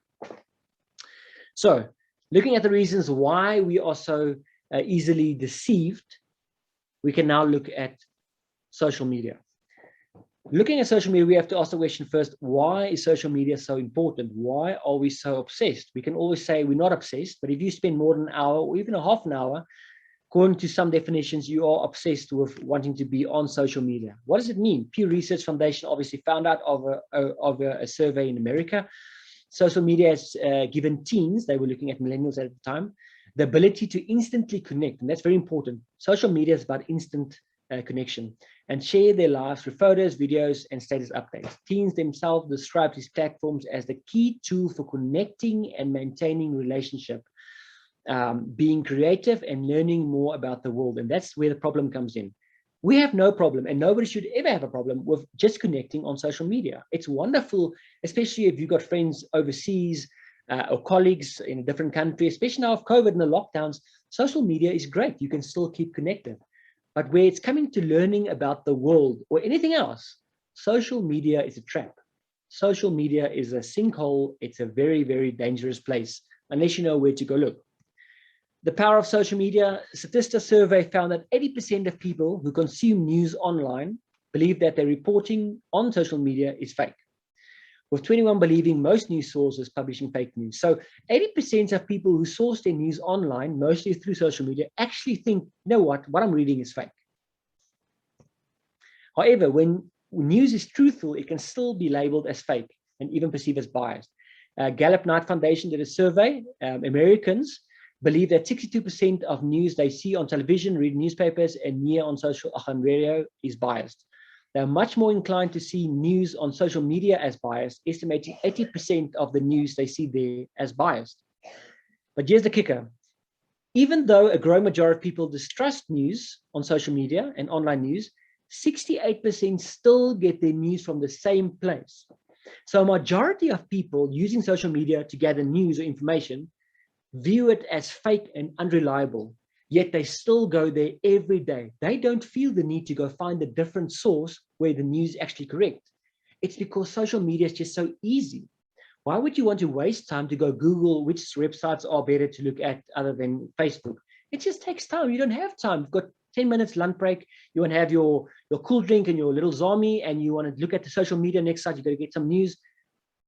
So, looking at the reasons why we are so easily deceived, we can now look at social media. Looking at social media, we have to ask the question first, why is social media so important? Why are we so obsessed? We can always say we're not obsessed, but if you spend more than an hour or even a half an hour, according to some definitions, you are obsessed with wanting to be on social media. What does it mean? Pew Research Foundation obviously found out of a survey in America. Social media has given teens, they were looking at millennials at the time, the ability to instantly connect. And that's very important. Social media is about instant connection and share their lives through photos, videos, and status updates. Teens themselves describe these platforms as the key tool for connecting and maintaining relationship, being creative and learning more about the world. And that's where the problem comes in. We have no problem, and nobody should ever have a problem with just connecting on social media. It's wonderful, especially if you've got friends overseas or colleagues in a different country, especially now with COVID and the lockdowns. Social media is great. You can still keep connected. But where it's coming to learning about the world or anything else, social media is a trap. Social media is a sinkhole. It's a very, very dangerous place unless you know where to go look. The power of social media. Statista survey found that 80% of people who consume news online believe that their reporting on social media is fake, with 21 believing most news sources publishing fake news. So 80% of people who source their news online, mostly through social media, actually think, you know what I'm reading is fake. However, when news is truthful, it can still be labeled as fake and even perceived as biased. Gallup Knight Foundation did a survey. Americans believe that 62% of news they see on television, read newspapers, and hear on social and radio is biased. They're much more inclined to see news on social media as biased, estimating 80% of the news they see there as biased. But here's the kicker. Even though a growing majority of people distrust news on social media and online news, 68% still get their news from the same place. So a majority of people using social media to gather news or information view it as fake and unreliable, yet they still go there every day. They don't feel the need to go find a different source where the news is actually correct. It's because social media is just so easy. Why would you want to waste time to go Google which websites are better to look at other than Facebook? It just takes time. You don't have time. You've got 10 minutes lunch break. You want to have your cool drink and your little zombie, and you want to look at the social media next site. You got to get some news.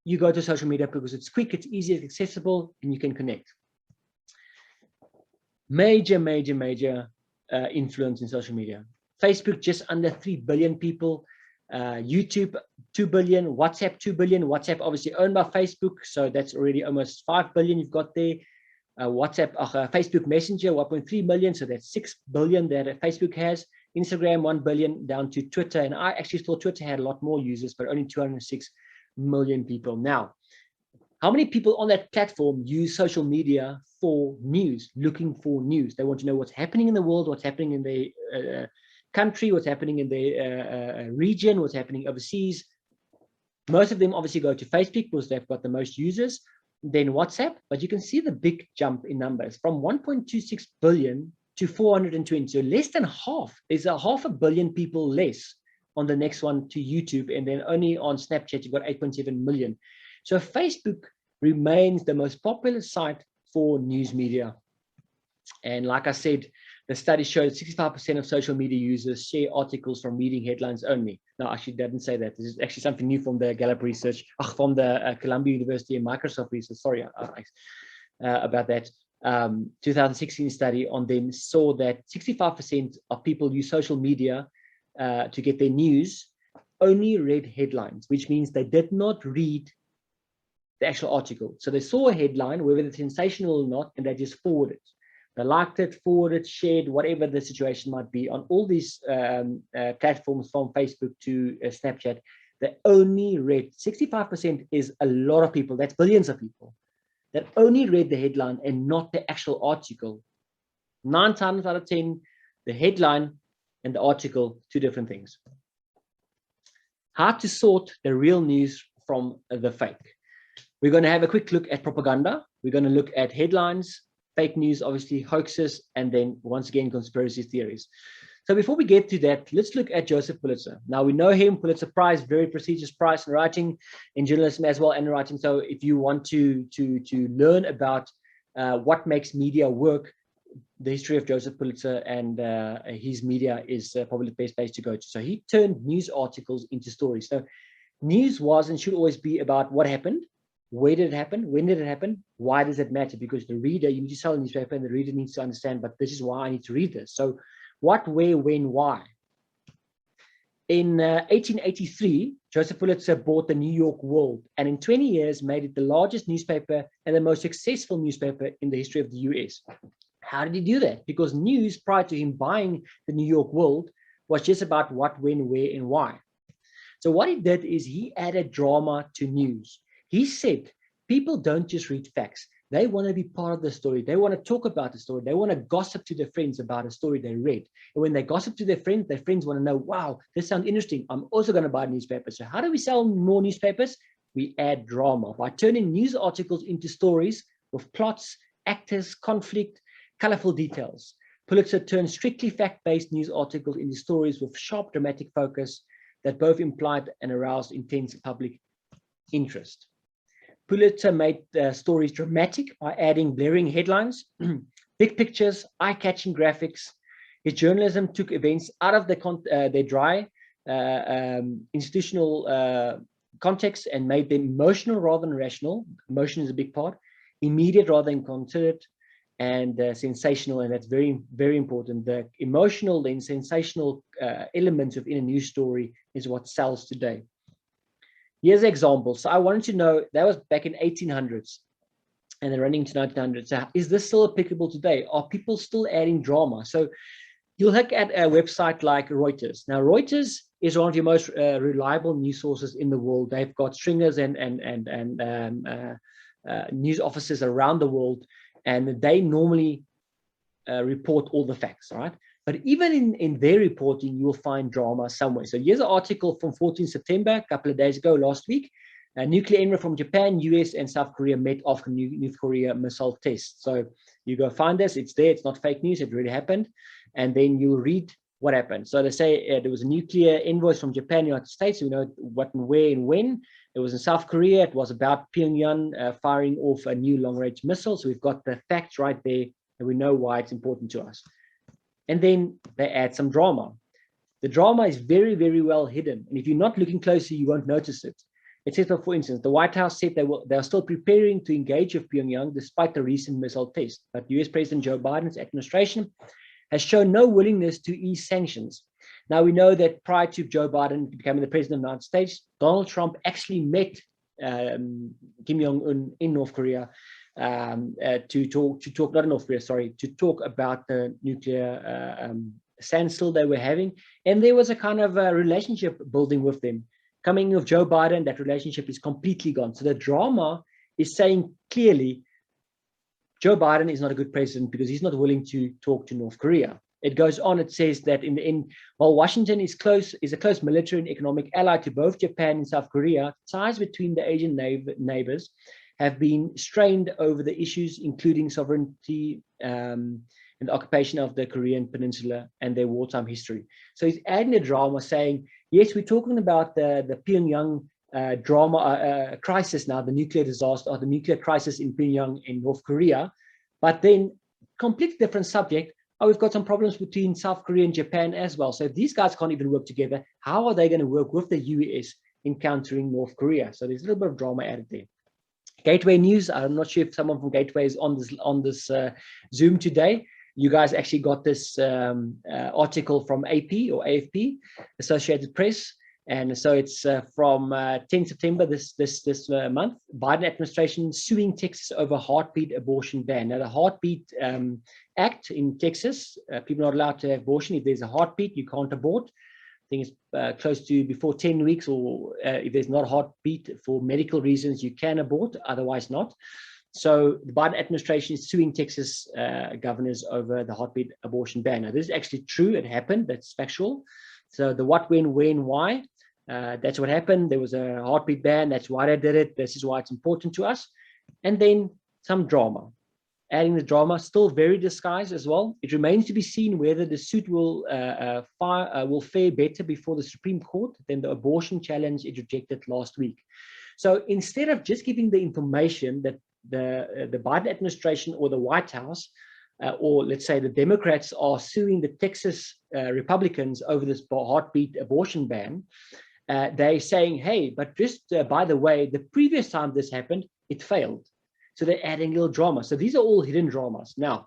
You go to social media because it's quick, it's easy, it's accessible, and you can connect. Major influence in social media. Facebook, just under 3 billion people. YouTube, 2 billion. WhatsApp, 2 billion. WhatsApp obviously owned by Facebook, so that's already almost 5 billion you've got there. Facebook Messenger, 1.3 million, so that's 6 billion that Facebook has. Instagram, 1 billion, down to Twitter. And I actually thought Twitter had a lot more users, but only 206 million people. Now, how many people on that platform use social media for news, looking for news? They want to know what's happening in the world, what's happening in their country, what's happening in their region, what's happening overseas. Most of them obviously go to Facebook because they've got the most users, then WhatsApp, but you can see the big jump in numbers from 1.26 billion to 420. So less than half. There's a 500 million people less on the next one to YouTube, and then only on Snapchat, you've got 8.7 million. So Facebook remains the most popular site for news media. And like I said, the study showed 65% of social media users share articles from reading headlines only. No, actually, didn't say that. This is actually something new from the Gallup research, from the Columbia University and Microsoft research. Sorry about that. 2016 study on them saw that 65% of people use social media to get their news, only read headlines, which means they did not read the actual article. So they saw a headline, whether it's sensational or not, and they just forwarded. They liked it, forwarded, shared, whatever the situation might be on all these platforms, from Facebook to Snapchat. They only read. 65% is a lot of people. That's billions of people. that only read the headline and not the actual article. 9 times out of 10, the headline and the article, two different things. How to sort the real news from the fake. We're going to have a quick look at propaganda. We're going to look at headlines, fake news, obviously hoaxes, and then once again, conspiracy theories. So before we get to that, let's look at Joseph Pulitzer. Now we know him, Pulitzer Prize, very prestigious prize in writing, in journalism as well, and writing. So if you want to learn about what makes media work, the history of Joseph Pulitzer and his media is probably the best place to go to. So he turned news articles into stories. So news was and should always be about what happened, where did it happen, when did it happen, why does it matter? Because the reader, you need to sell a newspaper and the reader needs to understand, but this is why I need to read this. So what, where, when, why? In 1883, Joseph Pulitzer bought the New York World, and in 20 years made it the largest newspaper and the most successful newspaper in the history of the US. How did he do that? Because news prior to him buying the New York World was just about what, when, where, and why. So what he did is he added drama to news. He said, people don't just read facts. They want to be part of the story. They want to talk about the story. They want to gossip to their friends about a story they read. And when they gossip to their friends want to know, wow, this sounds interesting. I'm also going to buy a newspaper. So how do we sell more newspapers? We add drama by turning news articles into stories with plots, actors, conflict, colorful details. Pulitzer turned strictly fact-based news articles into stories with sharp dramatic focus that both implied and aroused intense public interest. Pulitzer made stories dramatic by adding blaring headlines, big pictures, eye-catching graphics. His journalism took events out of their dry institutional context and made them emotional rather than rational. Emotion is a big part. Immediate rather than considered, and sensational, and that's very, very important. The emotional and sensational elements within a news story is what sells today. Here's an example. So I wanted to know, that was back in 1800s and they're running to 1900s. So is this still applicable today? Are people still adding drama? So you'll look at a website like Reuters. Now, Reuters is one of your most reliable news sources in the world. They've got stringers and news offices around the world, and they normally report all the facts, right? But even in their reporting, you'll find drama somewhere. So here's an article from 14 September, a couple of days ago, last week. Nuclear envoy from Japan, US, and South Korea met after North Korea missile test. So you go find this, it's there, it's not fake news, it really happened. And then you'll read what happened. So they say there was a nuclear envoy from Japan, United States, we know what and where and when. It was in South Korea, it was about Pyongyang firing off a new long-range missile. So we've got the facts right there, and we know why it's important to us. And then they add some drama. The drama is very, very well hidden. And if you're not looking closely, you won't notice it. It says, for instance, the White House said they are still preparing to engage with Pyongyang despite the recent missile test. But US President Joe Biden's administration has shown no willingness to ease sanctions. Now, we know that prior to Joe Biden becoming the president of the United States, Donald Trump actually met Kim Jong-un in North Korea to talk, not in North Korea, sorry, to talk about the nuclear standstill they were having. And there was a kind of a relationship building with them. Coming with Joe Biden, that relationship is completely gone. So the drama is saying clearly, Joe Biden is not a good president because he's not willing to talk to North Korea. It goes on, it says that in the end, while Washington is a close military and economic ally to both Japan and South Korea, ties between the Asian neighbors have been strained over the issues, including sovereignty and the occupation of the Korean Peninsula and their wartime history. So he's adding a drama saying, yes, we're talking about the Pyongyang drama crisis now, the nuclear disaster or the nuclear crisis in Pyongyang in North Korea, but then completely different subject. Oh, we've got some problems between South Korea and Japan as well. So if these guys can't even work together, how are they going to work with the US in countering North Korea? So there's a little bit of drama added there. Gateway News, I'm not sure if someone from Gateway is on this Zoom today. You guys actually got this article from AP or AFP, Associated Press. And so it's from 10 September this month. Biden administration suing Texas over heartbeat abortion ban. Now, the Heartbeat Act in Texas, people are not allowed to have abortion. If there's a heartbeat, you can't abort. I think it's close to before 10 weeks, or if there's not a heartbeat for medical reasons, you can abort, otherwise not. So the Biden administration is suing Texas governors over the heartbeat abortion ban. Now, this is actually true. It happened. That's factual. So the what, when, why, that's what happened. There was a heartbeat ban. That's why they did it. This is why it's important to us. And then some drama. Adding the drama, still very disguised as well. It remains to be seen whether the suit will fare better before the Supreme Court than the abortion challenge it rejected last week. So instead of just giving the information that the Biden administration or the White House, or let's say the Democrats are suing the Texas Republicans over this heartbeat abortion ban, they're saying, hey, but just by the way, the previous time this happened, it failed. So they're adding little drama. So these are all hidden dramas. Now,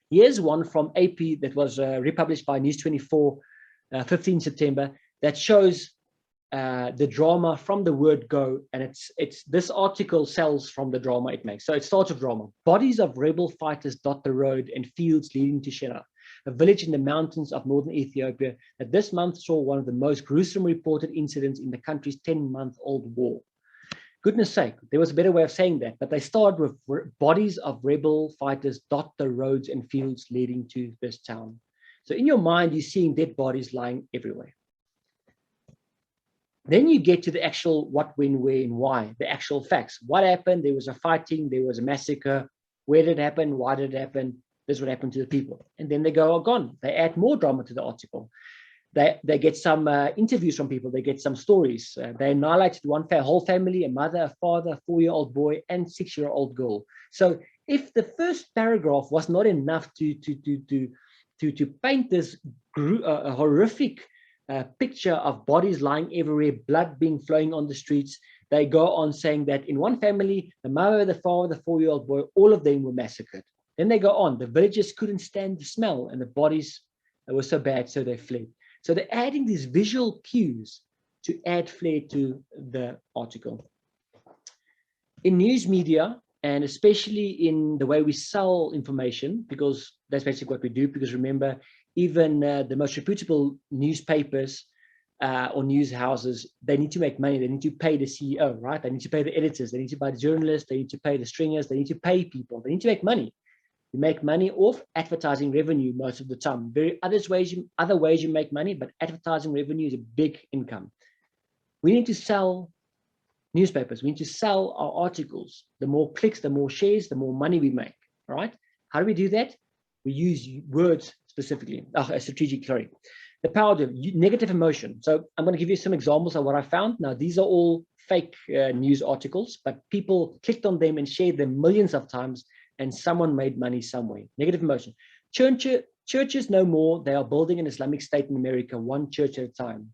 here's one from AP that was republished by News 24, 15 September, that shows the drama from the word go, and it's this article sells from the drama it makes. So it starts with drama. Bodies of rebel fighters dot the road and fields leading to Shena, a village in the mountains of northern Ethiopia that this month saw one of the most gruesome reported incidents in the country's 10-month-old war. Goodness sake, there was a better way of saying that, but they start with bodies of rebel fighters dot the roads and fields leading to this town. So in your mind, you're seeing dead bodies lying everywhere. Then you get to the actual what, when, where, and why, the actual facts. What happened? There was a fighting, there was a massacre. Where did it happen? Why did it happen? This is what happened to the people. And then they go, oh, gone. They add more drama to the article. They get some interviews from people. They get some stories. They annihilated one whole family, a mother, a father, a 4-year-old boy, and 6-year-old girl. So if the first paragraph was not enough to paint this horrific picture of bodies lying everywhere, blood being flowing on the streets, they go on saying that in one family, the mother, the father, the 4-year-old boy, all of them were massacred. Then they go on, the villagers couldn't stand the smell and the bodies were so bad, so they fled. So they're adding these visual cues to add flair to the article. In news media, and especially in the way we sell information, because that's basically what we do, because remember, even the most reputable newspapers or news houses, they need to make money. They need to pay the CEO, right? They need to pay the editors. They need to pay the journalists. They need to pay the stringers. They need to pay people. They need to make money. You make money off advertising revenue most of the time. Other ways you make money, but advertising revenue is a big income. We need to sell newspapers. We need to sell our articles. The more clicks, the more shares, the more money we make. All right. How do we do that? We use words specifically. Strategic, sorry. The power of negative emotion. So I'm going to give you some examples of what I found. Now, these are all fake news articles, but people clicked on them and shared them millions of times, and someone made money somewhere. Negative emotion. Churches no more. They are building an Islamic State in America, one church at a time.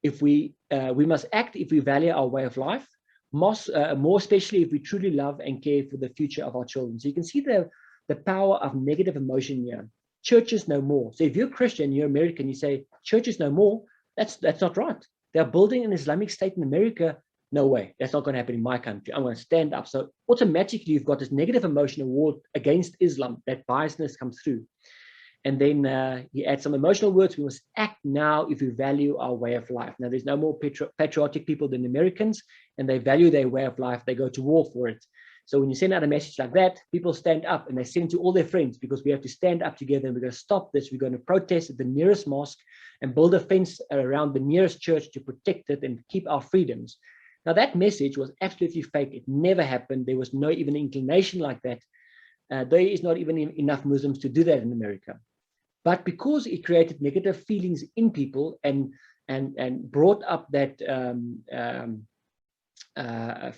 If we must act if we value our way of life, more especially if we truly love and care for the future of our children. So you can see the power of negative emotion here. Churches no more. So if you're Christian, you're American, you say churches no more. That's not right. They're building an Islamic State in America. No way, that's not going to happen in my country. I'm going to stand up. So automatically you've got this negative emotional war against Islam. That biasness comes through. And then you add some emotional words. We must act now if we value our way of life. Now, there's no more patriotic people than Americans, and they value their way of life. They go to war for it. So when you send out a message like that, people stand up and they send to all their friends, because we have to stand up together and we're going to stop this. We're going to protest at the nearest mosque and build a fence around the nearest church to protect it and keep our freedoms. Now, that message was absolutely fake. It never happened. There was no even inclination like that. There is not even enough Muslims to do that in America. But because it created negative feelings in people and brought up that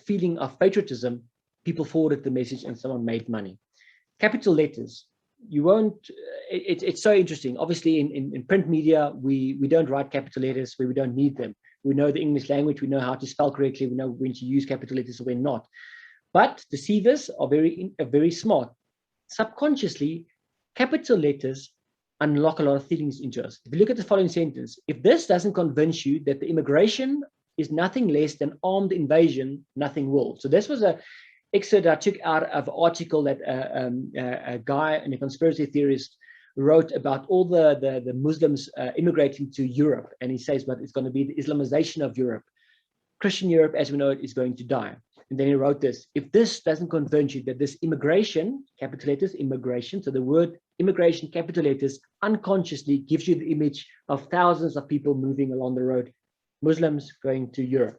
feeling of patriotism, people forwarded the message and someone made money. Capital letters. You won't, it's so interesting. Obviously, in print media, we don't write capital letters where we don't need them. We know the English language, we know how to spell correctly, we know when to use capital letters or when not. But deceivers are very smart. Subconsciously, capital letters unlock a lot of feelings into us. If you look at the following sentence, if this doesn't convince you that the immigration is nothing less than armed invasion, nothing will. So this was an excerpt I took out of an article that a guy and a conspiracy theorist wrote about all the Muslims immigrating to Europe. And he says, but it's going to be the Islamization of Europe. Christian Europe, as we know it, is going to die. And then he wrote this: if this doesn't convince you that this immigration, capital letters, immigration, so the word immigration, capital letters, unconsciously gives you the image of thousands of people moving along the road, Muslims going to Europe.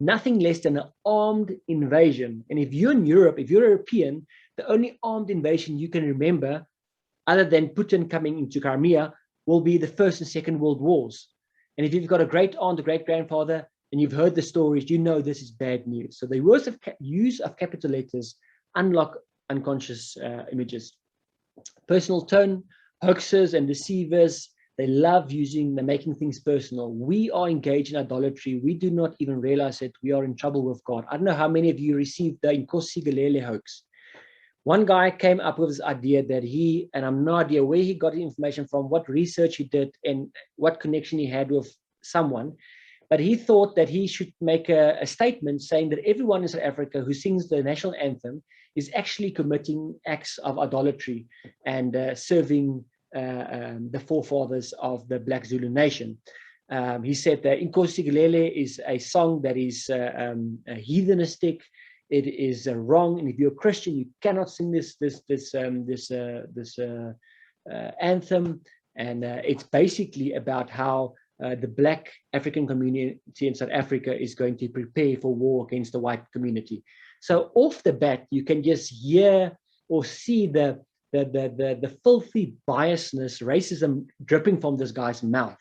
Nothing less than an armed invasion. And if you're in Europe, if you're European, the only armed invasion you can remember, other than Putin coming into Crimea, will be the First and Second World Wars. And if you've got a great aunt, a great grandfather, and you've heard the stories, you know this is bad news. So the use of capital letters unlock unconscious images. Personal tone, hoaxers and deceivers, they love making things personal. We are engaged in idolatry. We do not even realize that we are in trouble with God. I don't know how many of you received the Inkosi Galele hoax. One guy came up with this idea that and I'm no idea where he got the information from, what research he did, and what connection he had with someone. But he thought that he should make a statement saying that everyone in South Africa who sings the national anthem is actually committing acts of idolatry and serving the forefathers of the Black Zulu nation. He said that Inkosi Galele is a song that is heathenistic. It is wrong, and if you're a Christian, you cannot sing this anthem. And it's basically about how the Black African community in South Africa is going to prepare for war against the white community. So off the bat, you can just hear or see the filthy biasness, racism dripping from this guy's mouth.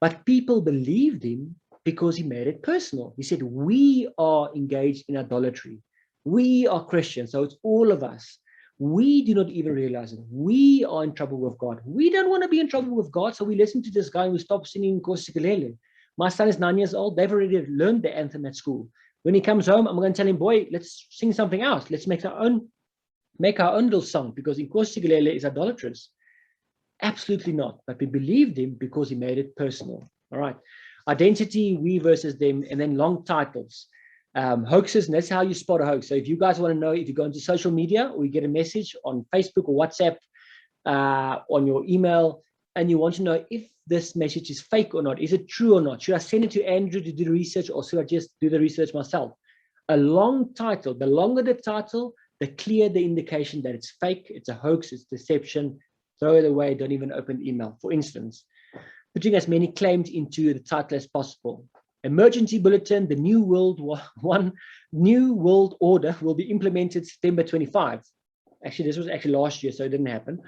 But people believed him because he made it personal. He said, we are engaged in idolatry. We are Christians, so it's all of us. We do not even realize it. We are in trouble with God. We don't want to be in trouble with God, so we listen to this guy and we stop singing Nkosi Galele. My son is 9 years old. They've already learned the anthem at school. When he comes home, I'm going to tell him, boy, let's sing something else. Let's make our own little song, because Nkosi Galele is idolatrous. Absolutely not. But we believed him because he made it personal. All right. Identity, we versus them, and then long titles. Hoaxes, and that's how you spot a hoax. So if you guys want to know, if you go into social media or you get a message on Facebook or WhatsApp, on your email, and you want to know if this message is fake or not, is it true or not? Should I send it to Andrew to do the research, or should I just do the research myself? A long title, the longer the title, the clearer the indication that it's fake, it's a hoax, it's deception. Throw it away, don't even open the email. For instance, putting as many claims into the title as possible. Emergency bulletin, the New World Order will be implemented September 25. Actually, this was actually last year, so it didn't happen.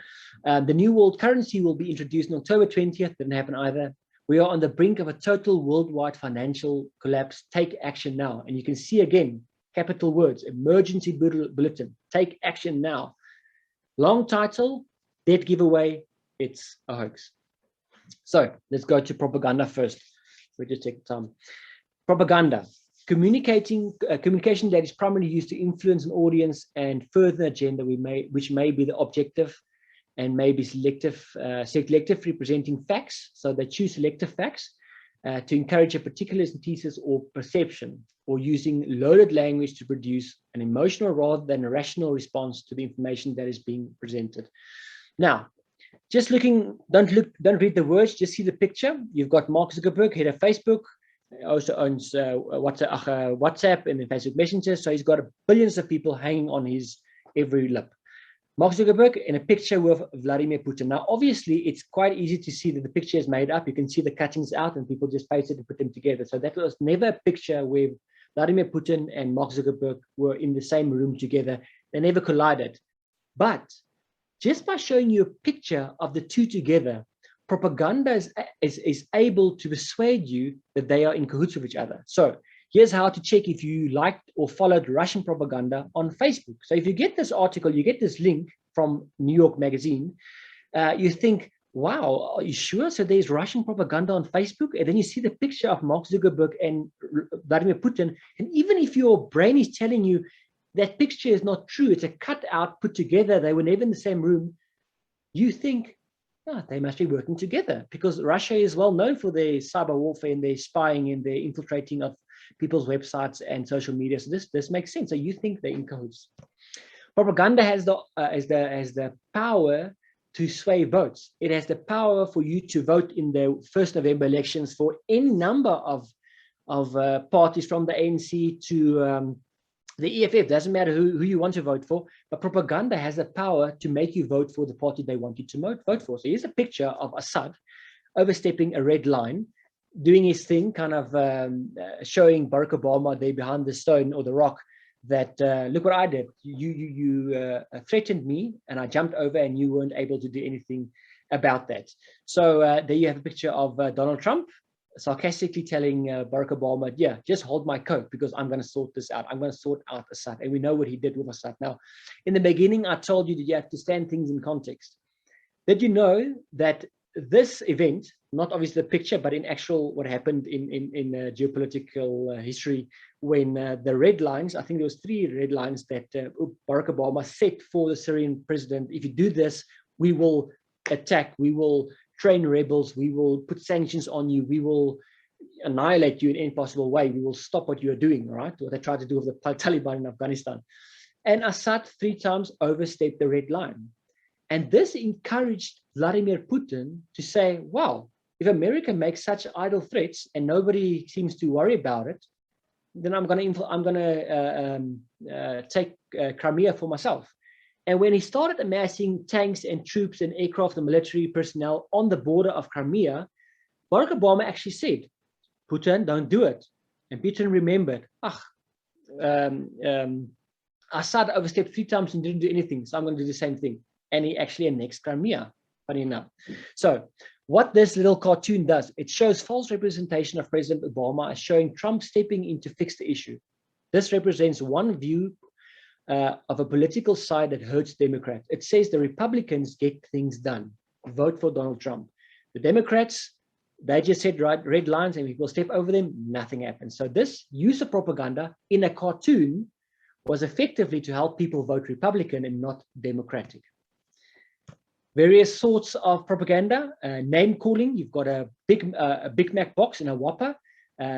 The new world currency will be introduced on October 20th. Didn't happen either. We are on the brink of a total worldwide financial collapse. Take action now. And you can see again, capital words, emergency bulletin, take action now. Long title, dead giveaway, it's a hoax. So let's go to propaganda first. We just take time. Propaganda, communication that is primarily used to influence an audience and further agenda which may be the objective and may be selective representing facts. So they choose selective facts to encourage a particular thesis or perception, or using loaded language to produce an emotional rather than a rational response to the information that is being presented. Now, just looking, don't read the words, just see the picture. You've got Mark Zuckerberg, head of Facebook, also owns WhatsApp and then Facebook Messenger. So he's got billions of people hanging on his every lip. Mark Zuckerberg in a picture with Vladimir Putin. Now, obviously, it's quite easy to see that the picture is made up. You can see the cuttings out and people just paste it and put them together. So that was never a picture where Vladimir Putin and Mark Zuckerberg were in the same room together. They never collided. But just by showing you a picture of the two together, propaganda is able to persuade you that they are in cahoots with each other. So here's how to check if you liked or followed Russian propaganda on Facebook. So if you get this article, you get this link from New York Magazine, you think, wow, are you sure? So there's Russian propaganda on Facebook? And then you see the picture of Mark Zuckerberg and Vladimir Putin. And even if your brain is telling you that picture is not true, it's a cutout put together, they were never in the same room, you think, oh, they must be working together, because Russia is well known for their cyber warfare and their spying and their infiltrating of people's websites and social media. So this makes sense. So you think they're in cahoots. Propaganda has the power to sway votes. It has the power for you to vote in the 1st November elections for any number of parties, from the ANC to the EFF, doesn't matter who you want to vote for, but propaganda has the power to make you vote for the party they want you to vote for. So here's a picture of Assad overstepping a red line, doing his thing, kind of showing Barack Obama there behind the stone or the rock that, look what I did. You threatened me and I jumped over and you weren't able to do anything about that. So there you have a picture of Donald Trump sarcastically telling Barack Obama, yeah, just hold my coat because I'm going to sort this out. I'm going to sort out Assad. And we know what he did with Assad. Now, in the beginning, I told you that you have to stand things in context. Did you know that this event, not obviously the picture, but in actual what happened in geopolitical history, when the red lines, I think there was 3 red lines that Barack Obama set for the Syrian president. If you do this, we will attack, we will train rebels, we will put sanctions on you, we will annihilate you in any possible way, we will stop what you are doing, right? What they tried to do with the Taliban in Afghanistan. And Assad 3 times overstepped the red line. And this encouraged Vladimir Putin to say, wow, if America makes such idle threats and nobody seems to worry about it, then I'm going to take Crimea for myself. And when he started amassing tanks and troops and aircraft and military personnel on the border of Crimea, Barack Obama actually said, Putin, don't do it. And Putin remembered, Assad overstepped 3 times and didn't do anything, so I'm going to do the same thing. And he actually annexed Crimea, funny enough. So what this little cartoon does, it shows false representation of President Obama as showing Trump stepping in to fix the issue. This represents one view of a political side that hurts Democrats. It says the Republicans get things done. Vote for Donald Trump. The Democrats, they just set red lines and people step over them, nothing happens. So this use of propaganda in a cartoon was effectively to help people vote Republican and not Democratic. Various sorts of propaganda, name calling. You've got a Big Mac box and a Whopper.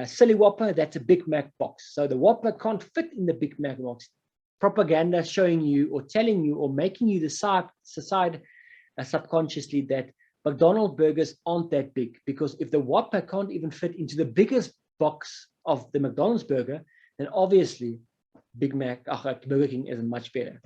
Silly Whopper, that's a Big Mac box. So the Whopper can't fit in the Big Mac box. Propaganda showing you or telling you or making you decide subconsciously that McDonald's burgers aren't that big, because if the Whopper can't even fit into the biggest box of the McDonald's burger, then obviously Burger King is much better.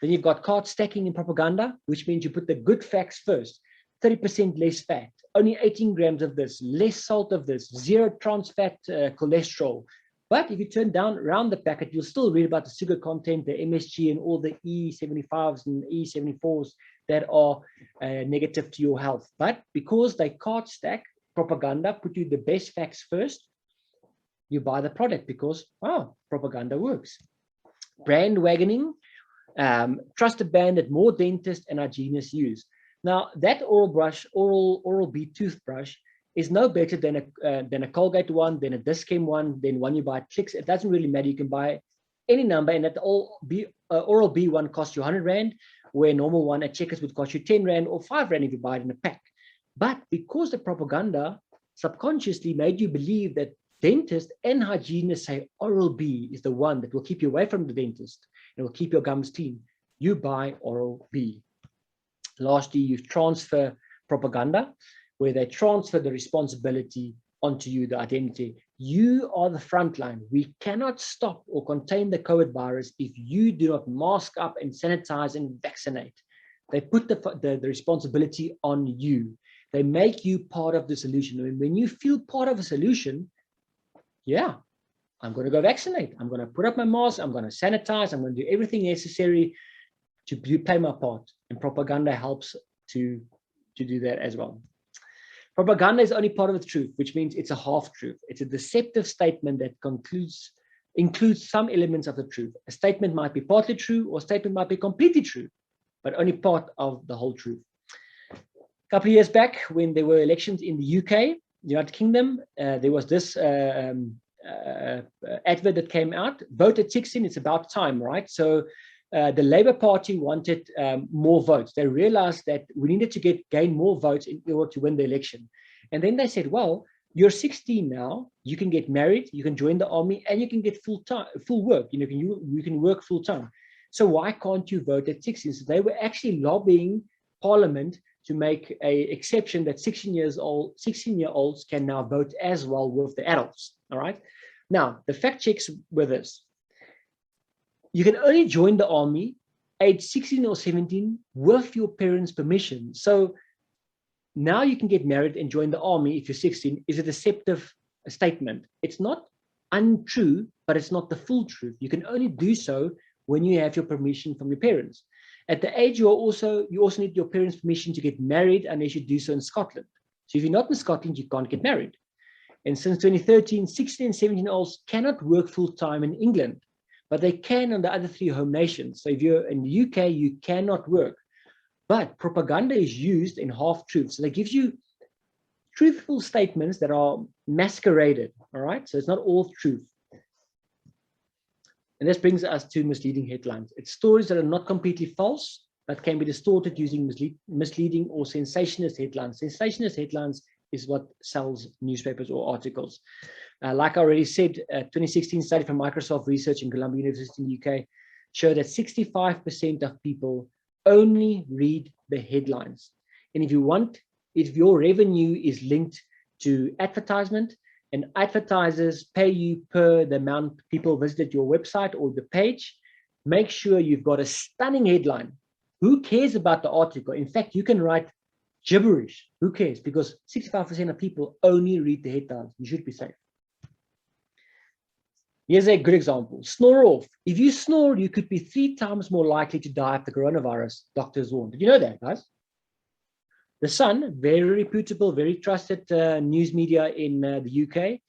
Then you've got card stacking in propaganda, which means you put the good facts first. 30% less fat, only 18 grams of this, less salt of this, 0 trans fat cholesterol. But if you turn down around the packet, you'll still read about the sugar content, the MSG, and all the E75s and E74s that are negative to your health. But because they card stack, propaganda put you the best facts first, you buy the product because, wow, propaganda works. Brand wagoning, trust a brand that more dentists and hygienists use. Now, that Oral-B toothbrush is no better than a Colgate one, than a Dischem one, than one you buy at Clicks. It doesn't really matter. You can buy any number, and that Oral-B one costs you 100 Rand, where a normal one at Checkers would cost you 10 Rand or 5 Rand if you buy it in a pack. But because the propaganda subconsciously made you believe that dentists and hygienists say Oral-B is the one that will keep you away from the dentist and will keep your gums clean, you buy Oral-B. Lastly, you transfer propaganda, where they transfer the responsibility onto you, the identity. You are the front line. We cannot stop or contain the COVID virus if you do not mask up and sanitize and vaccinate. They put the responsibility on you. They make you part of the solution. And when you feel part of a solution, yeah, I'm going to go vaccinate. I'm going to put up my mask. I'm going to sanitize. I'm going to do everything necessary to play my part. And propaganda helps to do that as well. Propaganda is only part of the truth, which means it's a half-truth. It's a deceptive statement that includes some elements of the truth. A statement might be partly true, or a statement might be completely true, but only part of the whole truth. A couple of years back, when there were elections in the UK, United Kingdom, there was this advert that came out, vote at 16, it's about time, right? So the Labour Party wanted more votes. They realized that we needed to gain more votes in order to win the election. And then they said, well, you're 16 now, you can get married, you can join the army, and you can get full work. You can work full time. So why can't you vote at 16? So they were actually lobbying Parliament to make an exception that 16-year-olds can now vote as well with the adults. All right. Now, the fact checks were this. You can only join the army age 16 or 17 with your parents' permission. So now you can get married and join the army if you're 16 is a deceptive statement. It's not untrue, but it's not the full truth. You can only do so when you have your permission from your parents. At the age you also need your parents' permission to get married unless you do so in Scotland. So if you're not in Scotland, you can't get married. And since 2013, 16 and 17-year-olds cannot work full-time in England, but they can on the other 3 home nations. So if you're in the UK, you cannot work. But propaganda is used in half-truths. So they give you truthful statements that are masqueraded, all right? So it's not all truth. And this brings us to misleading headlines. It's stories that are not completely false, but can be distorted using misleading or sensationalist headlines. Sensationalist headlines is what sells newspapers or articles. Like I already said, a 2016 study from Microsoft Research and Columbia University in the UK showed that 65% of people only read the headlines. And if your revenue is linked to advertisement, and advertisers pay you per the amount people visited your website or the page, make sure you've got a stunning headline. Who cares about the article? In fact, you can write gibberish. Who cares? Because 65% of people only read the headlines. You should be safe. Here's a good example. Snore off. If you snore, you could be 3 times more likely to die of the coronavirus, doctors warn. Did you know that, guys? The Sun, very reputable, very trusted news media in the UK.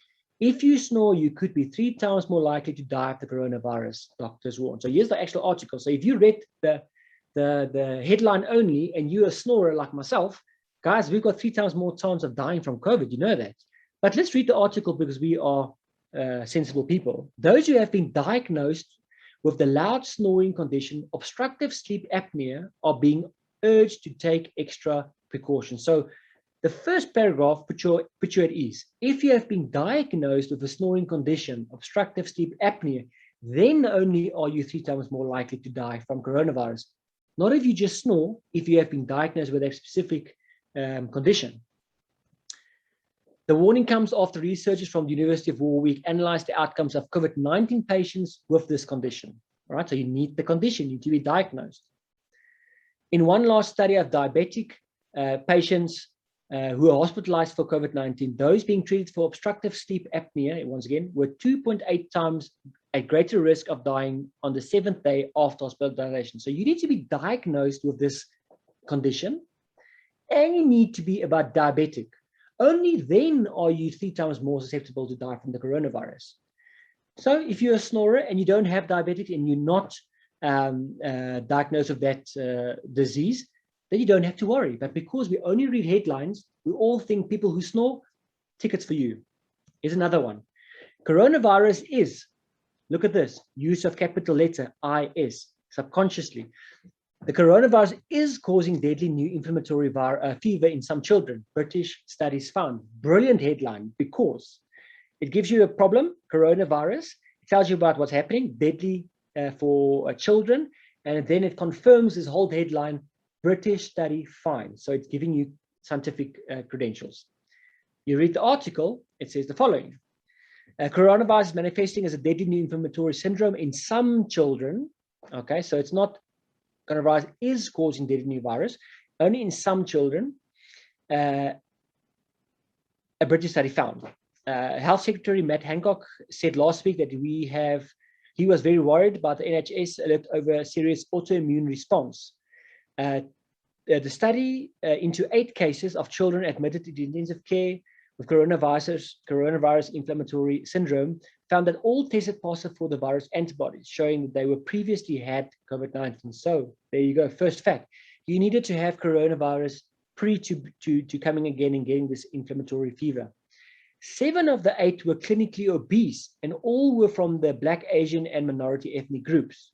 If you snore, you could be 3 times more likely to die of the coronavirus, doctors warn. So here's the actual article. So if you read the headline only and you're a snorer like myself, guys, we've got 3 times more chance of dying from COVID. You know that. But let's read the article because we are sensible people. Those who have been diagnosed with the loud snoring condition, obstructive sleep apnea, are being urged to take extra precautions. So the first paragraph put you at ease. If you have been diagnosed with a snoring condition, obstructive sleep apnea, then only are you 3 times more likely to die from coronavirus. Not if you just snore, if you have been diagnosed with a specific condition. The warning comes after researchers from the University of Warwick analyzed the outcomes of COVID-19 patients with this condition. All right, so you need the condition, you need to be diagnosed. In one last study of diabetic patients who are hospitalized for COVID-19, those being treated for obstructive sleep apnea, once again, were 2.8 times at greater risk of dying on the 7th day after hospitalization. So you need to be diagnosed with this condition, and you need to be about diabetic. Only then are you 3 times more susceptible to die from the coronavirus. So if you're a snorer and you don't have diabetes and you're not diagnosed with that disease, then you don't have to worry. But because we only read headlines, we all think people who snore, tickets for you. Here's another one. Coronavirus is, look at this, use of capital letter IS, subconsciously. The coronavirus is causing deadly new inflammatory fever in some children. British studies found. Brilliant headline, because it gives you a problem, coronavirus. It tells you about what's happening, deadly for children. And then it confirms this whole headline, British study finds. So it's giving you scientific credentials. You read the article, it says the following. Coronavirus is manifesting as a deadly new inflammatory syndrome in some children. Okay, so it's not coronavirus is causing deadly new virus, only in some children. A British study found. Health Secretary Matt Hancock said last week that he was very worried about the NHS alert over a serious autoimmune response. The study into 8 cases of children admitted to intensive care with coronavirus inflammatory syndrome found that all tested positive for the virus antibodies, showing that they were previously had COVID-19. So there you go. First fact, you needed to have coronavirus pre to coming again and getting this inflammatory fever. 7 of the 8 were clinically obese, and all were from the Black, Asian, and minority ethnic groups.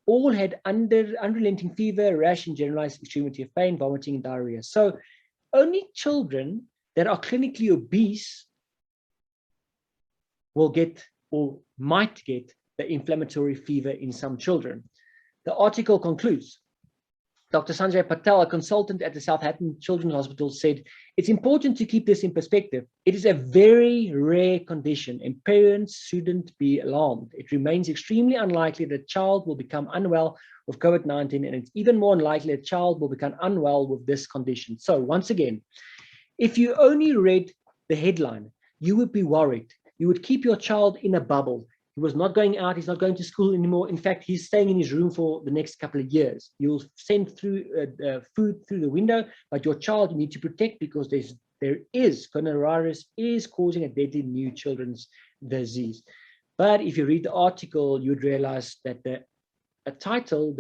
All had unrelenting fever, rash, and generalized extremity of pain, vomiting, and diarrhea. So only children that are clinically obese will get or might get the inflammatory fever in some children. The article concludes, Dr. Sanjay Patel, a consultant at the Southampton Children's Hospital, said, it's important to keep this in perspective. It is a very rare condition and parents shouldn't be alarmed. It remains extremely unlikely that a child will become unwell with COVID-19, and it's even more unlikely a child will become unwell with this condition. So once again, if you only read the headline, you would be worried. You would keep your child in a bubble. He was not going out. He's not going to school anymore. In fact, he's staying in his room for the next couple of years. You'll send through food through the window, but your child you need to protect because coronavirus is causing a deadly new children's disease. But if you read the article, you'd realize that the title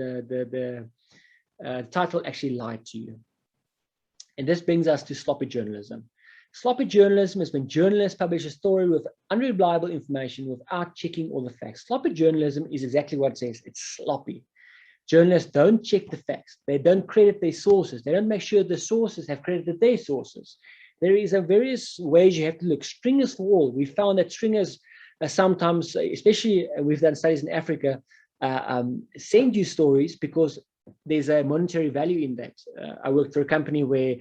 actually lied to you. And this brings us to sloppy journalism. Sloppy journalism is when journalists publish a story with unreliable information without checking all the facts. Sloppy journalism is exactly what it says. It's sloppy. Journalists don't check the facts. They don't credit their sources. They don't make sure the sources have credited their sources. There is various ways you have to look. Stringers for all. We found that stringers sometimes, especially we've done studies in Africa, send you stories because there's a monetary value in that. I worked for a company where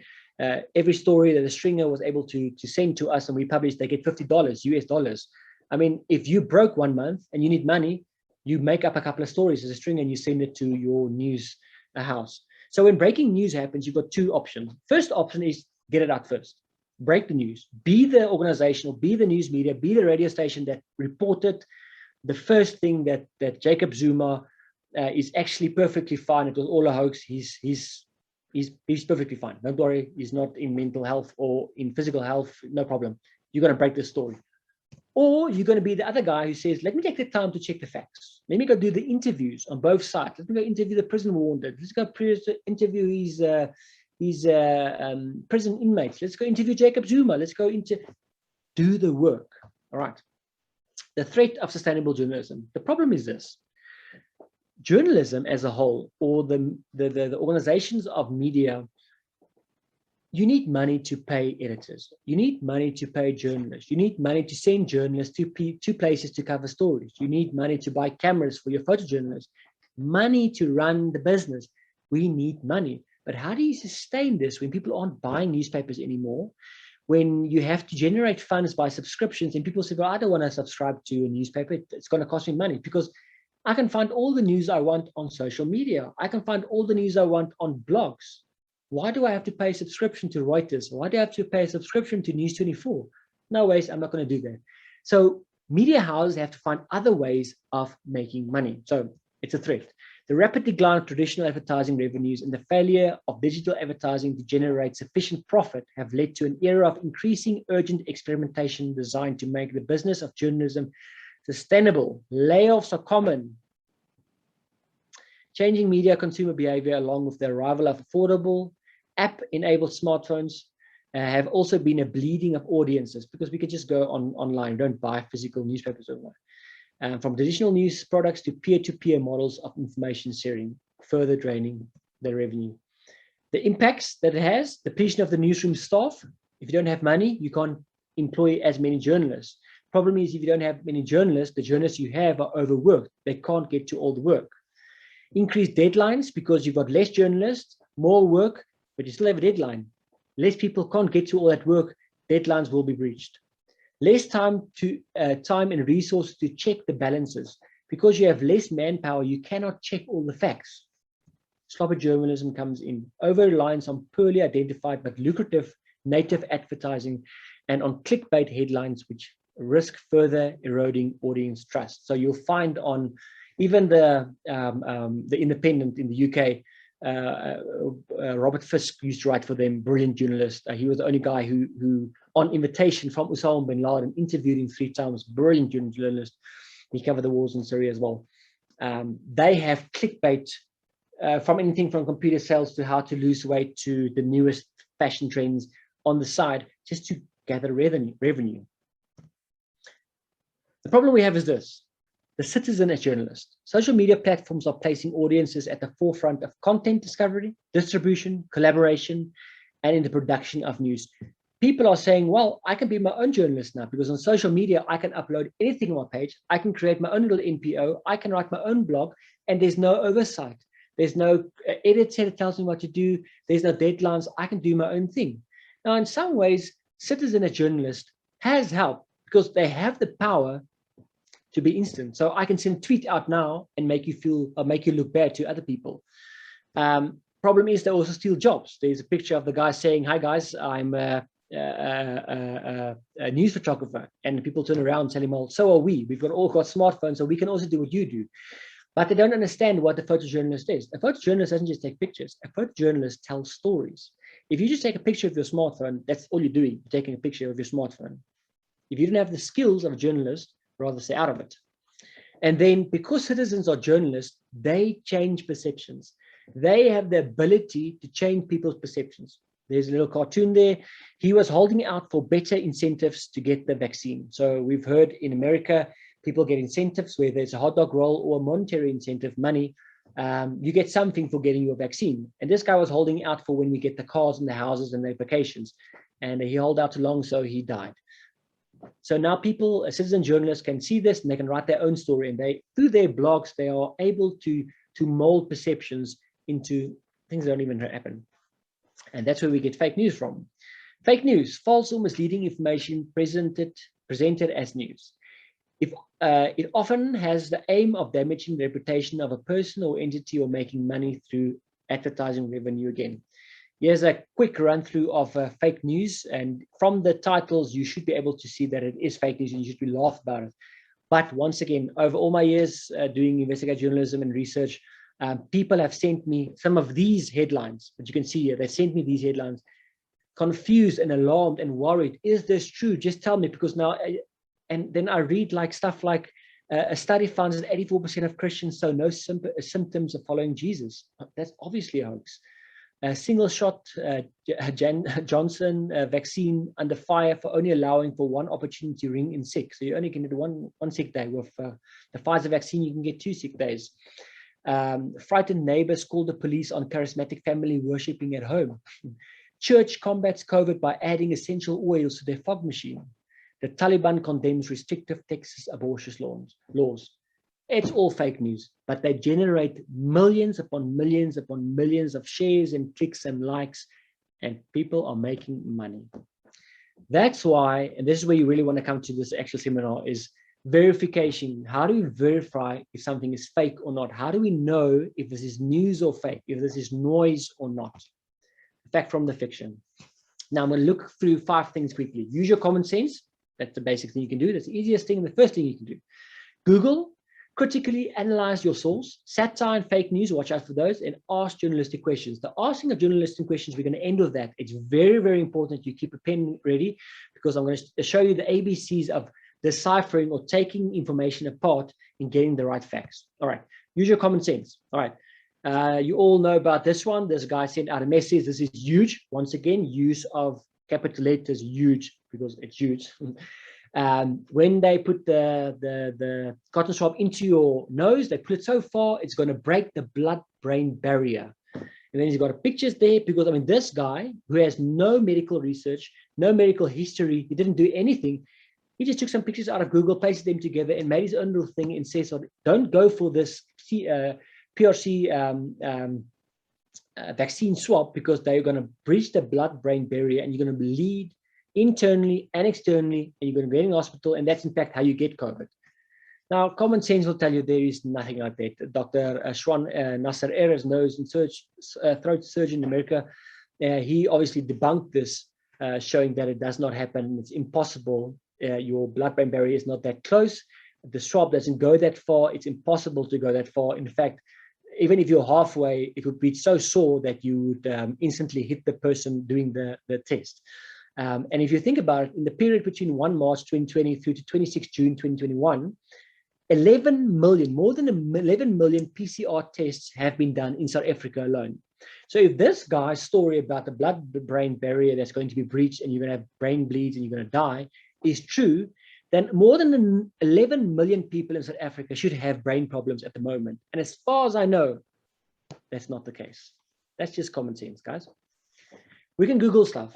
every story that a stringer was able to send to us and we published, they get $50 US dollars. I mean, if you broke 1 month and you need money, you make up a couple of stories as a stringer and you send it to your news house. So when breaking news happens, you've got two options. First option is get it out first. Break the news. Be the organization or be the news media, be the radio station that reported the first thing that Jacob Zuma is actually perfectly fine. It was all a hoax. He's perfectly fine. Don't worry. He's not in mental health or in physical health. No problem. You're going to break this story. Or you're going to be the other guy who says, let me take the time to check the facts. Let me go do the interviews on both sides. Let me go interview the prison warden. Let's go interview his prison inmates. Let's go interview Jacob Zuma. Let's go do the work. All right. The threat of sustainable journalism. The problem is this. Journalism as a whole, or the organizations of media, you need money to pay editors. You need money to pay journalists. You need money to send journalists to places to cover stories. You need money to buy cameras for your photojournalists. Money to run the business. We need money. But how do you sustain this when people aren't buying newspapers anymore? When you have to generate funds by subscriptions and people say, well, I don't want to subscribe to a newspaper. It's going to cost me money because I can find all the news I want on social media. I can find all the news I want on blogs. Why do I have to pay a subscription to Reuters? Why do I have to pay a subscription to News 24? No ways, I'm not going to do that. So media houses have to find other ways of making money. So it's a threat. The rapid decline of traditional advertising revenues and the failure of digital advertising to generate sufficient profit have led to an era of increasing urgent experimentation designed to make the business of journalism sustainable. Layoffs are common. Changing media consumer behavior along with the arrival of affordable app-enabled smartphones have also been a bleeding of audiences because we could just go online, don't buy physical newspapers anymore. From traditional news products to peer-to-peer models of information sharing, further draining the revenue. The impacts that it has, depletion of the newsroom staff. If you don't have money, you can't employ as many journalists. Problem is, if you don't have many journalists, the journalists you have are overworked. They can't get to all the work. Increased deadlines because you've got less journalists, more work, but you still have a deadline. Less people can't get to all that work. Deadlines will be breached. Less time and resources to check the balances. Because you have less manpower, you cannot check all the facts. Sloppy journalism comes in. Over-reliance on poorly identified but lucrative native advertising and on clickbait headlines, which risk further eroding audience trust. So you'll find on even the Independent in the UK, Robert Fisk used to write for them, brilliant journalist. He was the only guy who on invitation from Osama bin Laden, interviewed him 3 times, brilliant journalist. He covered the wars in Syria as well. They have clickbait from anything from computer sales to how to lose weight to the newest fashion trends on the side, just to gather revenue. The problem we have is this. The citizen as journalist. Social media platforms are placing audiences at the forefront of content discovery, distribution, collaboration, and in the production of news. People are saying, well, I can be my own journalist now because on social media, I can upload anything on my page. I can create my own little NPO. I can write my own blog and there's no oversight. There's no editor that tells me what to do. There's no deadlines. I can do my own thing. Now, in some ways, citizen as journalist has helped because they have the power to be instant. So I can send a tweet out now and make you feel or make you look bad to other people. Problem is they also steal jobs. There's a picture of the guy saying, "Hi guys, I'm a news photographer," and people turn around and tell him, "Well, so are we. We've all got smartphones, so we can also do what you do." But they don't understand what the photojournalist is. A photojournalist doesn't just take pictures. A photojournalist tells stories. If you just take a picture of your smartphone, that's all you're doing, you're taking a picture of your smartphone. If you don't have the skills of a journalist, rather stay out of it. And then because citizens are journalists, they change perceptions. They have the ability to change people's perceptions. There's a little cartoon there. He was holding out for better incentives to get the vaccine. So we've heard in America, people get incentives where there's a hot dog roll or a monetary incentive, money. You get something for getting your vaccine. And this guy was holding out for when we get the cars and the houses and the applications. And he held out too long, so he died. So now people, citizen journalists can see this and they can write their own story. And they, through their blogs, they are able to mold perceptions into things that don't even happen. And that's where we get fake news from. Fake news, false or misleading information presented as news. It often has the aim of damaging the reputation of a person or entity or making money through advertising revenue again. Here's a quick run through of fake news, and from the titles you should be able to see that it is fake news and you should be laugh about it. But once again, over all my years doing investigative journalism and research, people have sent me some of these headlines that you can see here. They sent me these headlines, confused and alarmed and worried. Is this true? Just tell me, because now, and then I read like stuff like a study finds that 84% of Christians show no symptoms of following Jesus. That's obviously a hoax. A single shot Johnson vaccine under fire for only allowing for one opportunity ring in sick. So you only can get one sick day. With the Pfizer vaccine, you can get 2 sick days. Frightened neighbors call the police on charismatic family worshipping at home. Church combats COVID by adding essential oils to their fog machine. The Taliban condemns restrictive Texas abortion laws. It's all fake news, but they generate millions upon millions upon millions of shares and clicks and likes, and people are making money. That's why, and this is where you really want to come to this actual seminar, is verification. How do we verify if something is fake or not? How do we know if this is news or fake, if this is noise or not? Fact from the fiction. Now I'm going to look through 5 things quickly. Use your common sense. That's the basic thing you can do. That's the easiest thing and the first thing you can do. Google. Critically analyze your source, satire and fake news, watch out for those, and ask journalistic questions. The asking of journalistic questions, we're going to end with that. It's very, very important you keep a pen ready, because I'm going to show you the ABCs of deciphering or taking information apart and getting the right facts. All right, use your common sense. All right, you all know about this one. This guy sent out a message. This is huge. Once again, use of capital letters, huge, because it's huge. When they put the cotton swab into your nose, they put it so far, it's going to break the blood-brain barrier. And then he's got pictures there, because, I mean, this guy who has no medical research, no medical history, he didn't do anything. He just took some pictures out of Google, pasted them together, and made his own little thing and says, don't go for this PRC vaccine swab, because they're going to breach the blood-brain barrier and you're going to bleed internally and externally, and you're going to be in hospital, and that's in fact how you get COVID. Now, common sense will tell you there is nothing like that. Dr. Shwan Nasser Erez, nose and throat surgeon in America, he obviously debunked this, showing that it does not happen. It's impossible. Your blood-brain barrier is not that close. The swab doesn't go that far. It's impossible to go that far. In fact, even if you're halfway, it would be so sore that you would instantly hit the person doing the test. And if you think about it, in the period between 1 March 2020 through to 26 June 2021, 11 million, more than 11 million PCR tests have been done in South Africa alone. So if this guy's story about the blood-brain barrier that's going to be breached and you're going to have brain bleeds and you're going to die is true, then more than 11 million people in South Africa should have brain problems at the moment. And as far as I know, that's not the case. That's just common sense, guys. We can Google stuff.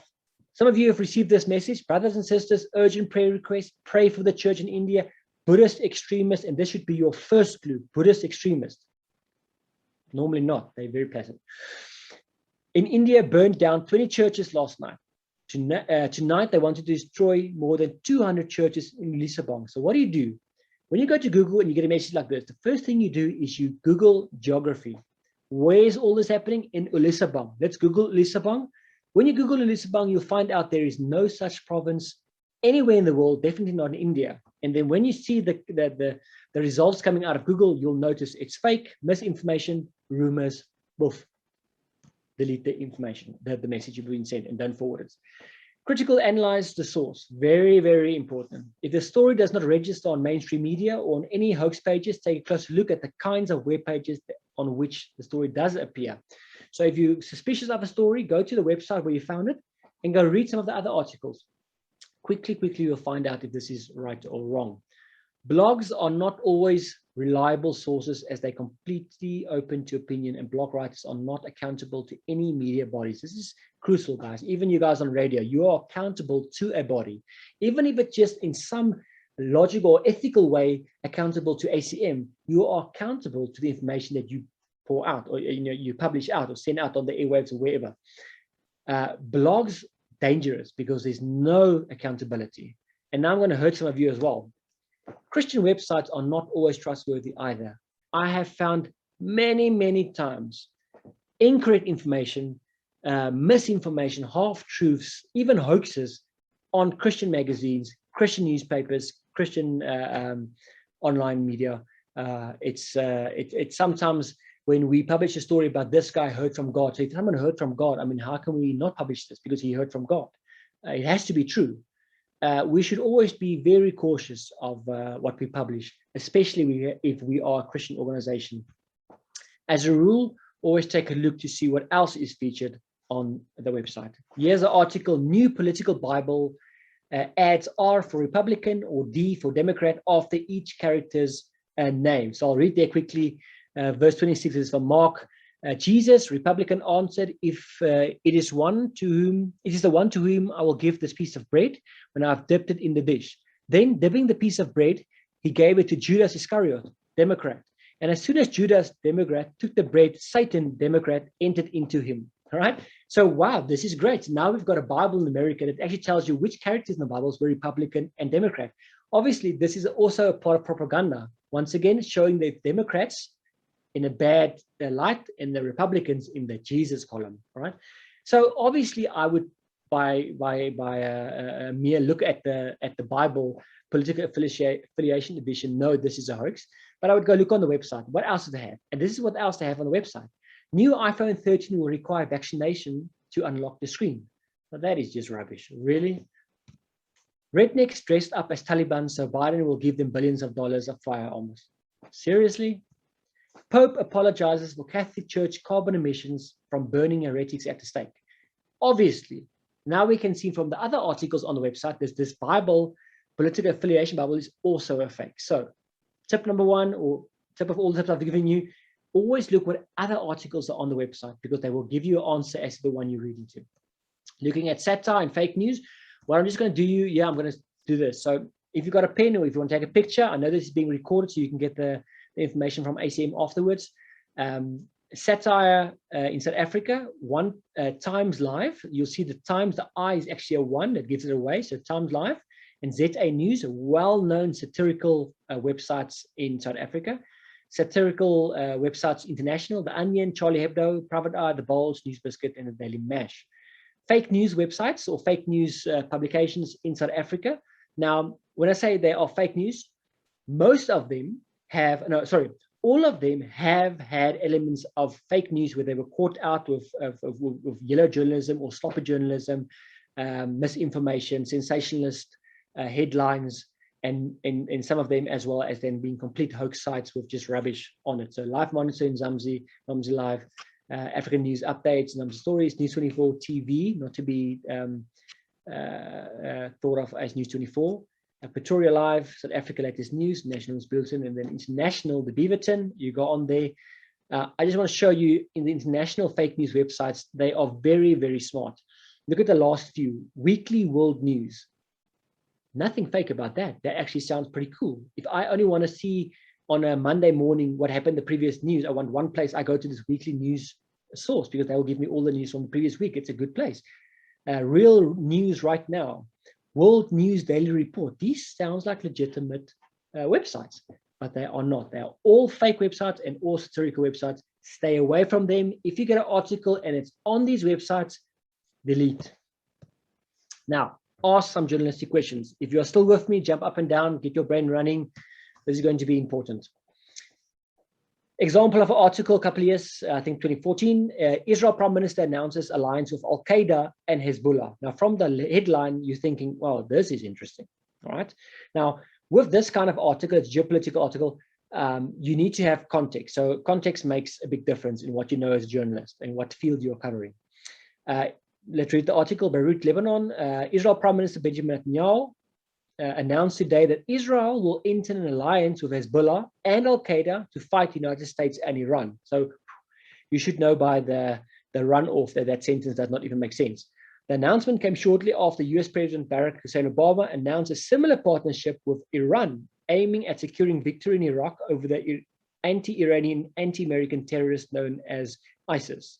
Some of you have received this message. Brothers and sisters, urgent prayer request, pray for the church in India, Buddhist extremists, and this should be your first clue, Buddhist extremists. Normally not. They're very pleasant. In India, burned down 20 churches last night. Tonight, they want to destroy more than 200 churches in Lisbon. So what do? When you go to Google and you get a message like this, the first thing you do is you Google geography. Where is all this happening? In Lisbon. Let's Google Lisbon. When you Google Lisbon, you'll find out there is no such province anywhere in the world, definitely not in India. And then when you see the results coming out of Google, you'll notice it's fake, misinformation, rumors, boof. Delete the information, the message you've been sent, and don't forward it. Critical analyze the source. Very, very important. If the story does not register on mainstream media or on any hoax pages, take a closer look at the kinds of web pages on which the story does appear. So if you're suspicious of a story, go to the website where you found it and go read some of the other articles. Quickly, you'll find out if this is right or wrong. Blogs are not always reliable sources as they're completely open to opinion, and blog writers are not accountable to any media bodies. This is crucial, guys. Even you guys on radio, you are accountable to a body. Even if it's just in some logical or ethical way accountable to ACM, you are accountable to the information that you pour out, or you publish out or send out on the airwaves or wherever. Blogs, dangerous because there's no accountability. And now I'm going to hurt some of you as well. Christian websites are not always trustworthy either. I have found many times incorrect information, misinformation, half-truths, even hoaxes on Christian magazines, Christian newspapers, Christian online media. It's sometimes when we publish a story about this guy heard from God. So if someone heard from God, I mean, how can we not publish this? Because he heard from God. It has to be true. We should always be very cautious of what we publish, especially if we are a Christian organization. As a rule, always take a look to see what else is featured on the website. Here's an article: New Political Bible adds R for Republican or D for Democrat after each character's name. So I'll read there quickly. Verse 26 is from Mark. Jesus, Republican, answered, if it is the one to whom I will give this piece of bread when I've dipped it in the dish. Then, dipping the piece of bread, he gave it to Judas Iscariot, Democrat. And as soon as Judas, Democrat, took the bread, Satan, Democrat, entered into him. All right. So, wow, this is great. Now we've got a Bible in America that actually tells you which characters in the Bible were Republican and Democrat. Obviously, this is also a part of propaganda. Once again, showing the Democrats in a bad light and the Republicans in the Jesus column. All right. So obviously, I would by a mere look at the Bible political affiliation edition know this is a hoax. But I would go look on the website. What else do they have? And this is what else they have on the website. New iPhone 13 will require vaccination to unlock the screen. Now that is just rubbish. Really? Rednecks dressed up as Taliban, so Biden will give them billions of dollars of firearms. Seriously? Pope apologizes for Catholic Church carbon emissions from burning heretics at the stake. Obviously, now we can see from the other articles on the website that this Bible, political affiliation Bible, is also a fake. So tip number one, or tip of all the tips I've given you, always look what other articles are on the website, because they will give you an answer as to the one you're reading to. Looking at satire and fake news, what I'm just going to do I'm going to do this. So if you've got a pen or if you want to take a picture, I know this is being recorded so you can get the information from ACM afterwards. Satire in South Africa, one Times Live. You'll see the Times, the I is actually a 1 that gives it away. So Times Live and ZA News, well-known satirical websites in South Africa. Satirical websites international, The Onion, Charlie Hebdo, Private Eye, The Bulge, News Biscuit, and the Daily Mash. Fake news websites or fake news publications in South Africa. Now, when I say they are fake news, most of them have, all of them have had elements of fake news where they were caught out with yellow journalism or sloppy journalism, misinformation, sensationalist headlines, and some of them as well as then being complete hoax sites with just rubbish on it. So Live Monitor in Mzansi Live, African News Updates, Mzansi Stories, News 24 TV, not to be thought of as News 24. Pretoria Live, South Africa Latest News, National News Bulletin, and then International, the Beaverton. You go on there. I just want to show you in the international fake news websites, they are very, very smart. Look at the last few. Weekly World News. Nothing fake about that. That actually sounds pretty cool. If I only want to see on a Monday morning what happened the previous news. I want one place. I go to this weekly news source because they will give me all the news from the previous week. It's a good place. Real news right now, World News Daily Report. These sounds like legitimate websites, but they are not. They are all fake websites and all satirical websites. Stay away from them. If you get an article and it's on these websites, delete. Now, ask some journalistic questions. If you're still with me, jump up and down, get your brain running. This is going to be important. Example of an article a couple of years, I think 2014, Israel Prime Minister announces alliance with Al-Qaeda and Hezbollah. Now, from the headline, you're thinking, well, this is interesting, all right? Now, with this kind of article, it's a geopolitical article, you need to have context. So context makes a big difference in what you know as a journalist and what field you're covering. Let's read the article. Beirut, Lebanon. Israel Prime Minister Benjamin Netanyahu announced today that Israel will enter an alliance with Hezbollah and Al-Qaeda to fight the United States and Iran. So you should know by the run-off that that sentence does not even make sense. The announcement came shortly after US President Barack Hussein Obama announced a similar partnership with Iran, aiming at securing victory in Iraq over the anti-Iranian, anti-American terrorist known as ISIS.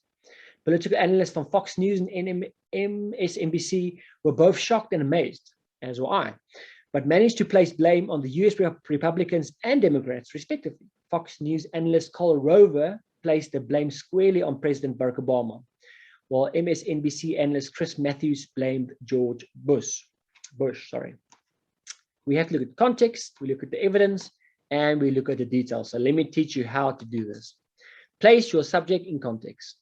Political analysts from Fox News and MSNBC were both shocked and amazed, as were I, but managed to place blame on the US Republicans and Democrats, respectively. Fox News analyst Carl Rover placed the blame squarely on President Barack Obama, while MSNBC analyst Chris Matthews blamed George Bush. We have to look at context, we look at the evidence, and we look at the details. So let me teach you how to do this. Place your subject in context.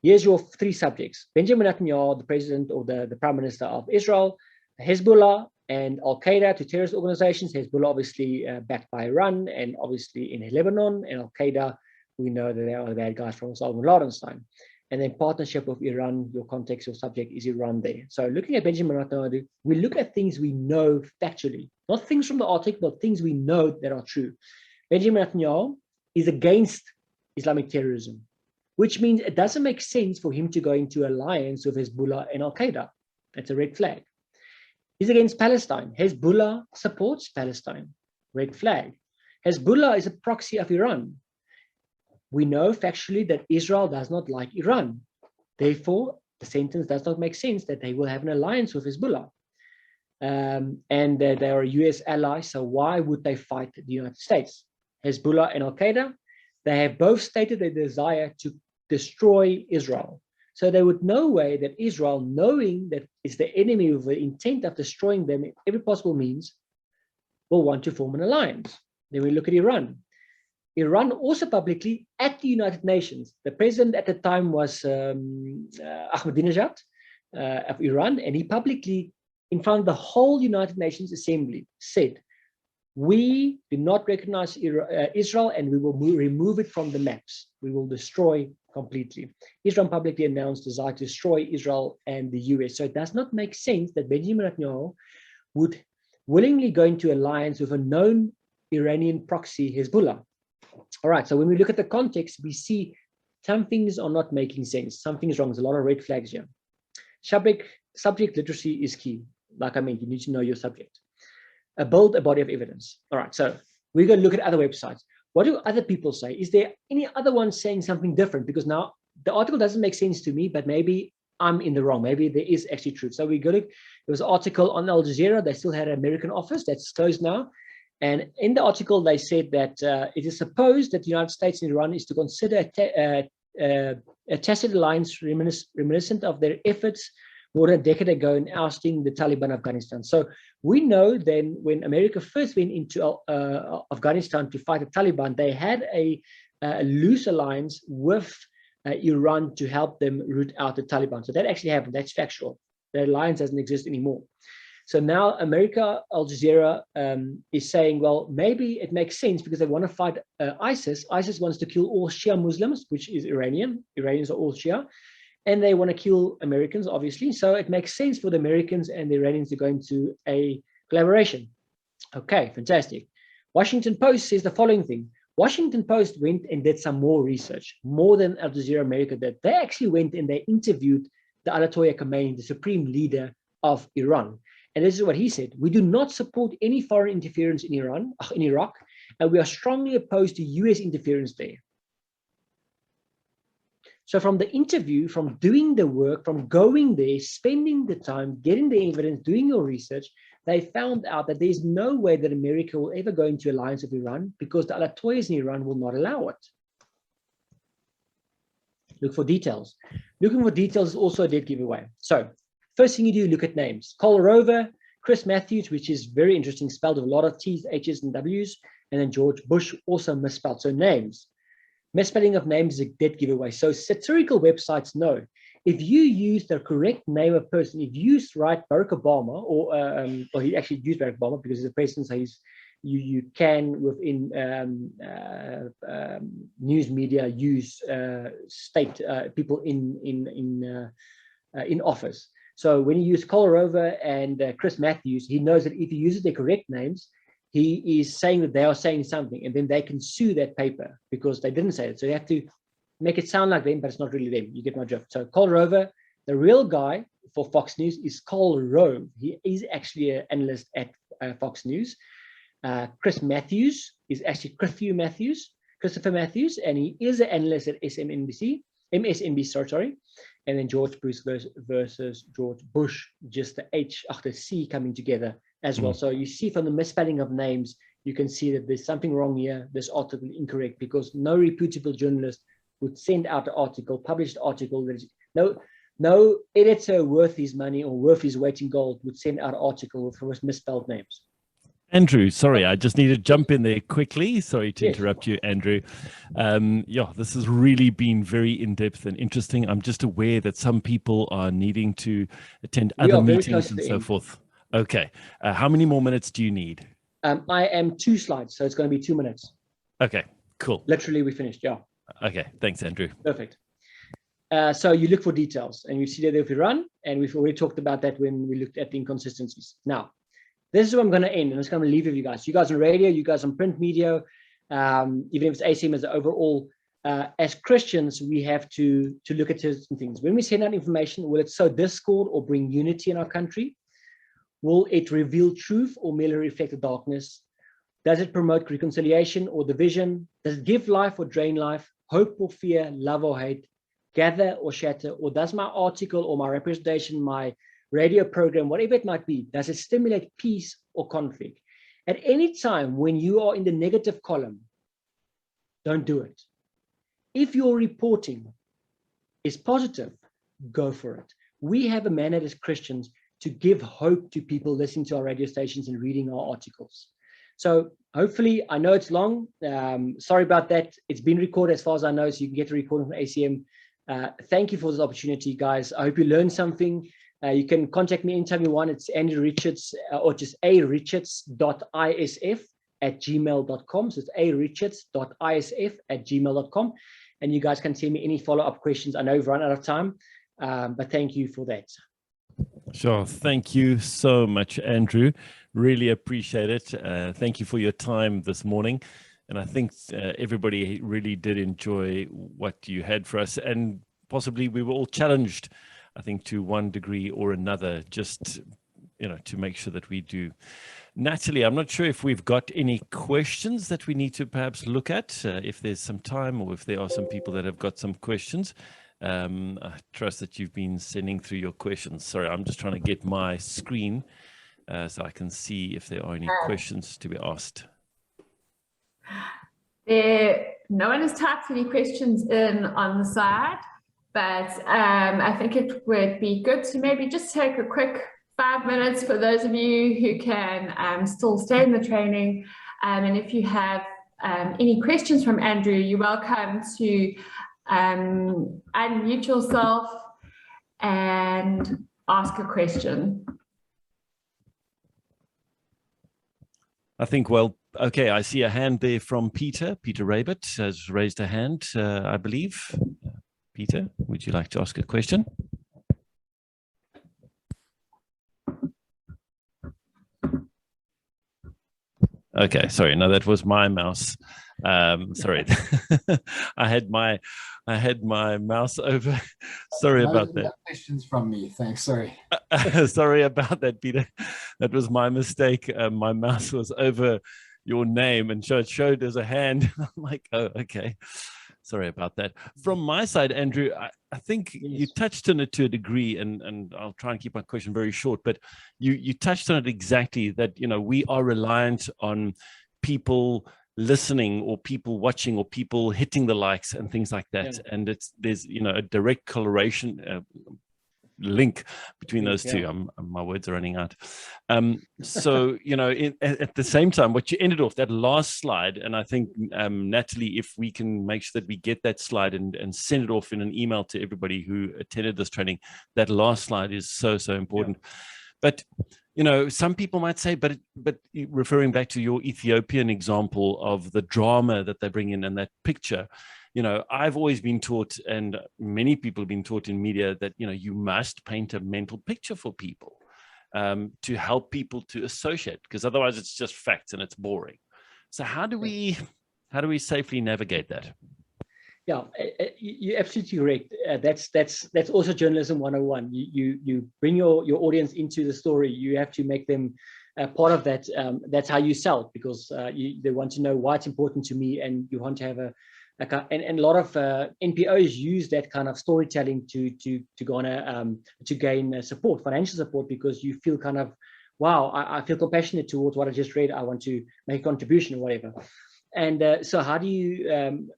Here's your three subjects: Benjamin Netanyahu, the president or the prime minister of Israel, Hezbollah and Al-Qaeda, two terrorist organizations. Hezbollah obviously backed by Iran and obviously in Lebanon, and Al-Qaeda, we know that they are the bad guys from Osama bin Laden's time. And then partnership with Iran, your context, your subject is Iran there. So looking at Benjamin Netanyahu, we look at things we know factually, not things from the article, but things we know that are true. Benjamin Netanyahu is against Islamic terrorism, which means it doesn't make sense for him to go into alliance with Hezbollah and Al-Qaeda. That's a red flag. He's against Palestine. Hezbollah supports Palestine. Red flag. Hezbollah is a proxy of Iran. We know factually that Israel does not like Iran. Therefore, the sentence does not make sense that they will have an alliance with Hezbollah. And they are a US ally, so why would they fight the United States? Hezbollah and Al-Qaeda, they have both stated their desire to destroy Israel. So there would no way that Israel, knowing that it's the enemy with the intent of destroying them in every possible means, will want to form an alliance. Then we look at Iran. Iran also publicly at the United Nations, the president at the time was Ahmadinejad of Iran, and he publicly, in front of the whole United Nations Assembly, said, we do not recognize Israel and we will remove it from the maps. We will destroy completely. Israel publicly announced desire to destroy Israel and the US. So it does not make sense that Benjamin Netanyahu would willingly go into alliance with a known Iranian proxy, Hezbollah. All right, so when we look at the context, we see some things are not making sense. Something's wrong. There's a lot of red flags here. Subject literacy is key. Like I mean, you need to know your subject. Build a body of evidence. All right, so we're going to look at other websites. What do other people say? Is there any other one saying something different? Because now the article doesn't make sense to me, but maybe I'm in the wrong. Maybe there is actually truth. So we go to, there was an article on Al Jazeera. They still had an American office that's closed now. And in the article, they said that it is supposed that the United States and Iran is to consider a tacit alliance reminiscent of their efforts more than a decade ago in ousting the Taliban in Afghanistan. So we know then when America first went into Afghanistan to fight the Taliban, they had a loose alliance with Iran to help them root out the Taliban. So that actually happened. That's factual. The alliance doesn't exist anymore. So now America, Al Jazeera is saying, well, maybe it makes sense because they want to fight ISIS. ISIS wants to kill all Shia Muslims, which is Iranian. Iranians are all Shia. And they want to kill Americans, obviously. So it makes sense for the Americans and the Iranians to go into a collaboration. Okay, fantastic. Washington Post says the following thing. Washington Post went and did some more research, more than Al Jazeera America did. They actually went and they interviewed the Ayatollah Khamenei, the supreme leader of Iran. And this is what he said: "We do not support any foreign interference in Iraq, and we are strongly opposed to US interference there." So from the interview, from doing the work, from going there, spending the time, getting the evidence, doing your research, they found out that there's no way that America will ever go into alliance with Iran because the Ayatollahs in Iran will not allow it. Look for details. Looking for details is also a dead giveaway. So first thing you do, look at names. Cole Rover, Chris Matthews, which is very interesting, spelled with a lot of T's, H's, and W's, and then George Bush, also misspelled. So names. Misspelling of names is a dead giveaway. So satirical websites know if you use the correct name of person, if you write Barack Obama, or he actually used Barack Obama because he's a president, so you can within news media use state people in office. So when you use Cole Rover and Chris Matthews, he knows that if he uses the correct names, he is saying that they are saying something, and then they can sue that paper because they didn't say it. So you have to make it sound like them, but it's not really them. You get my drift. So Cole Rover, the real guy for Fox News is Cole Rove. He is actually an analyst at Fox News. Chris Matthews is actually Christopher Matthews, and he is an analyst at MSNBC, sorry. And then George Bush versus George Bush, just the H after C coming together as well. So you see from the misspelling of names, you can see that there's something wrong here. This article incorrect because no reputable journalist would send out an article, published article that is no editor worth his money or worth his weight in gold would send out an article with misspelled names.
Andrew, sorry, I just need to jump in there quickly. Sorry to interrupt you, Andrew. Yeah, this has really been very in-depth and interesting. I'm just aware that some people are needing to attend other meetings and so forth. Okay. How many more minutes do you need?
I am 2 slides, so it's going to be 2 minutes.
Okay, cool.
Literally, we finished, yeah.
Okay, thanks, Andrew.
Perfect. So you look for details, and you see that if we run, and we've already talked about that when we looked at the inconsistencies. Now, this is where I'm going to end, and it's going to leave with you guys. You guys on radio, you guys on print media, even if it's ACM as overall, as Christians, we have to look at certain things. When we send out information, will it sow discord or bring unity in our country? Will it reveal truth or merely reflect the darkness? Does it promote reconciliation or division? Does it give life or drain life? Hope or fear? Love or hate? Gather or shatter? Or does my article or my representation, my radio program, whatever it might be, does it stimulate peace or conflict? At any time when you are in the negative column, don't do it. If your reporting is positive, go for it. We have a mandate as Christians to give hope to people listening to our radio stations and reading our articles. So hopefully, I know it's long. Sorry about that. It's been recorded as far as I know, so you can get the recording from ACM. Thank you for this opportunity, guys. I hope you learned something. You can contact me anytime you want. It's Andrew Richards or just arichards.isf@gmail.com. So it's arichards.isf@gmail.com. And you guys can send me any follow-up questions. I know we've run out of time, but thank you for that.
Sure. Thank you so much, Andrew. Really appreciate it. Thank you for your time this morning. And I think everybody really did enjoy what you had for us. And possibly we were all challenged, I think, to one degree or another, just, to make sure that we do. Natalie, I'm not sure if we've got any questions that we need to perhaps look at, if there's some time or if there are some people that have got some questions. I trust that you've been sending through your questions. Sorry, I'm just trying to get my screen so I can see if there are any questions to be asked.
No one has typed any questions in on the side, but I think it would be good to maybe just take a quick 5 minutes for those of you who can still stay in the training. And if you have any questions from Andrew, you're welcome to unmute yourself and ask a question.
I think, okay, I see a hand there from Peter. Peter Rabbit has raised a hand, I believe. Peter, would you like to ask a question? Okay, sorry. No, that was my mouse. Sorry, I had my mouse over. Sorry
No,
about
no
that.
questions from me. Thanks. Sorry.
Sorry about that, Peter. That was my mistake. My mouse was over your name, and so it showed as a hand. I'm like, oh, okay. Sorry about that. From my side, Andrew, I think you touched on it to a degree, and I'll try and keep my question very short, but you touched on it exactly, that, you know, we are reliant on people listening or people watching or people hitting the likes and things like that. Yeah. And there's, you know, a direct correlation, link between those two. My words are running out. So, you know, at the same time, what you ended off, that last slide, and I think, Natalie, if we can make sure that we get that slide and send it off in an email to everybody who attended this training, that last slide is so important. Yeah. But, you know, some people might say, but referring back to your Ethiopian example of the drama that they bring in and that picture, you know, I've always been taught, and many people have been taught in media, that, you know, you must paint a mental picture for people to help people to associate, because otherwise it's just facts and it's boring. So how do we safely navigate that?
Yeah, you're absolutely correct. That's also journalism 101. You bring your audience into the story. You have to make them part of that. That's how you sell, because they want to know why it's important to me, and you want to have and a lot of NPOs use that kind of storytelling to gain support, financial support, because you feel kind of, wow, I feel compassionate towards what I just read. I want to make a contribution or whatever. And so how do you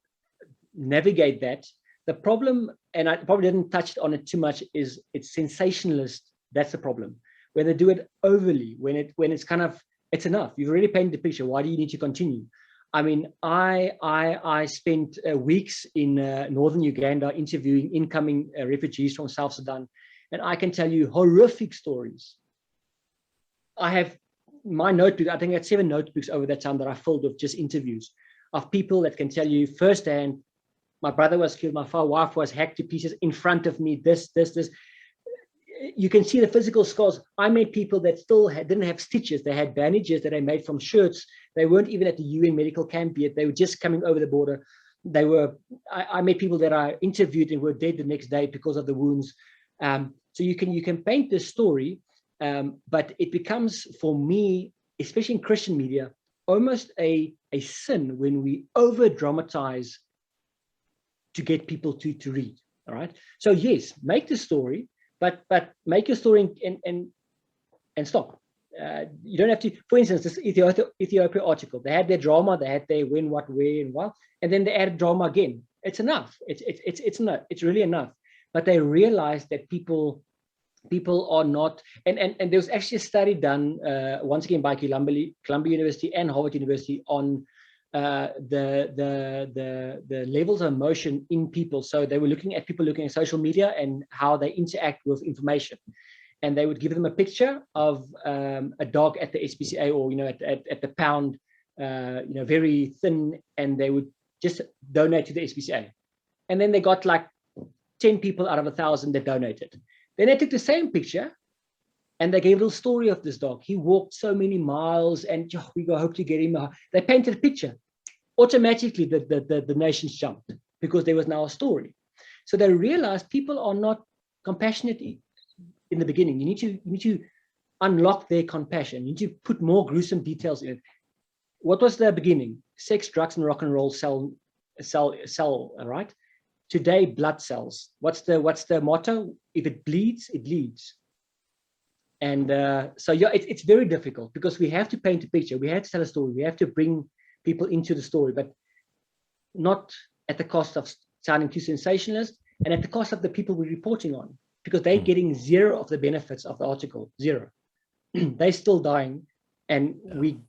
navigate that? The problem, and I probably didn't touch on it too much, is it's sensationalist. That's the problem. When they do it overly, when it's kind of, it's enough. You've already painted the picture. Why do you need to continue? I mean, I spent weeks in northern Uganda interviewing incoming refugees from South Sudan, and I can tell you horrific stories. I have my notebook, I think I had 7 notebooks over that time that I filled with just interviews of people that can tell you firsthand, my brother was killed, my wife was hacked to pieces in front of me, this. You can see the physical scars. I met people that still didn't have stitches. They had bandages that I made from shirts. They weren't even at the UN medical camp yet. They were just coming over the border. I met people that I interviewed and were dead the next day because of the wounds. So you can paint this story, but it becomes, for me, especially in Christian media, almost a sin when we over dramatize to get people to read. All right. So yes, make the story, but make your story and stop. You don't have to. For instance, this Ethiopia article, they had their drama, they had their when, what, where, and what, and then they added drama again. It's enough. It's not. It's really enough. But they realized that people are not. And there was actually a study done once again by Columbia University and Harvard University on the levels of emotion in people. So they were looking at people looking at social media and how they interact with information, and they would give them a picture of a dog at the SPCA, or at the pound, very thin, and they would just donate to the SPCA, and then they got like 10 people out of 1,000 that donated. Then they took the same picture and they gave a little story of this dog. He walked so many miles, and we hope to get him. They painted a picture. Automatically, the donations jumped because there was now a story. So they realized people are not compassionate in the beginning. You need to unlock their compassion. You need to put more gruesome details in it. What was the beginning? Sex, drugs, and rock and roll sell, right? Today, blood sells. What's the motto? If it bleeds, it leads. And so yeah, it's very difficult because we have to paint a picture. We have to tell a story. We have to bring people into the story, but not at the cost of sounding too sensationalist and at the cost of the people we're reporting on, because they're getting zero of the benefits of the article. Zero. They're still dying, and I think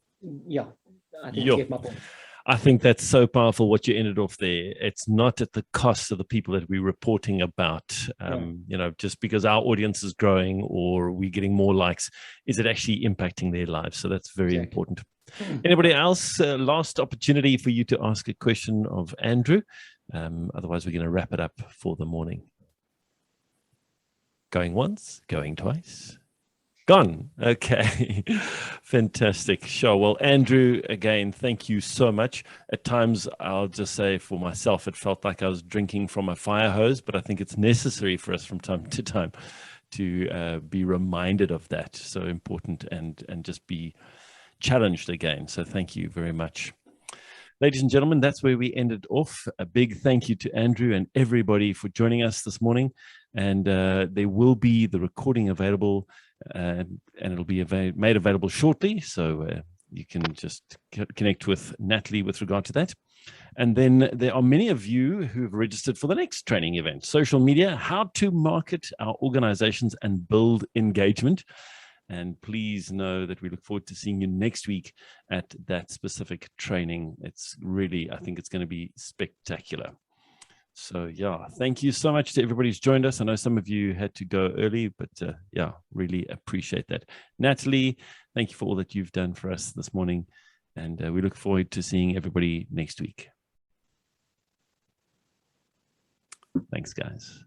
you get my point.
I think that's so powerful what you ended off there. It's not at the cost of the people that we're reporting about, just because our audience is growing or we're getting more likes. Is it actually impacting their lives? So that's very important. Anybody else? Last opportunity for you to ask a question of Andrew. Otherwise, we're going to wrap it up for the morning. Going once, going twice. Gone. Okay. Fantastic. Sure. Well, Andrew, again, thank you so much. At times, I'll just say for myself, it felt like I was drinking from a fire hose, but I think it's necessary for us from time to time to be reminded of that. So important, and just be challenged again. So thank you very much. Ladies and gentlemen, that's where we ended off. A big thank you to Andrew and everybody for joining us this morning. And there will be the recording available, and it'll be made available shortly. So you can just connect with Natalie with regard to that. And then there are many of you who've registered for the next training event, social media, how to market our organizations and build engagement. And please know that we look forward to seeing you next week at that specific training. It's really, I think it's going to be spectacular. So yeah, thank you so much to everybody who's joined us. I know some of you had to go early, but yeah, really appreciate that. Natalie, thank you for all that you've done for us this morning. And we look forward to seeing everybody next week. Thanks, guys.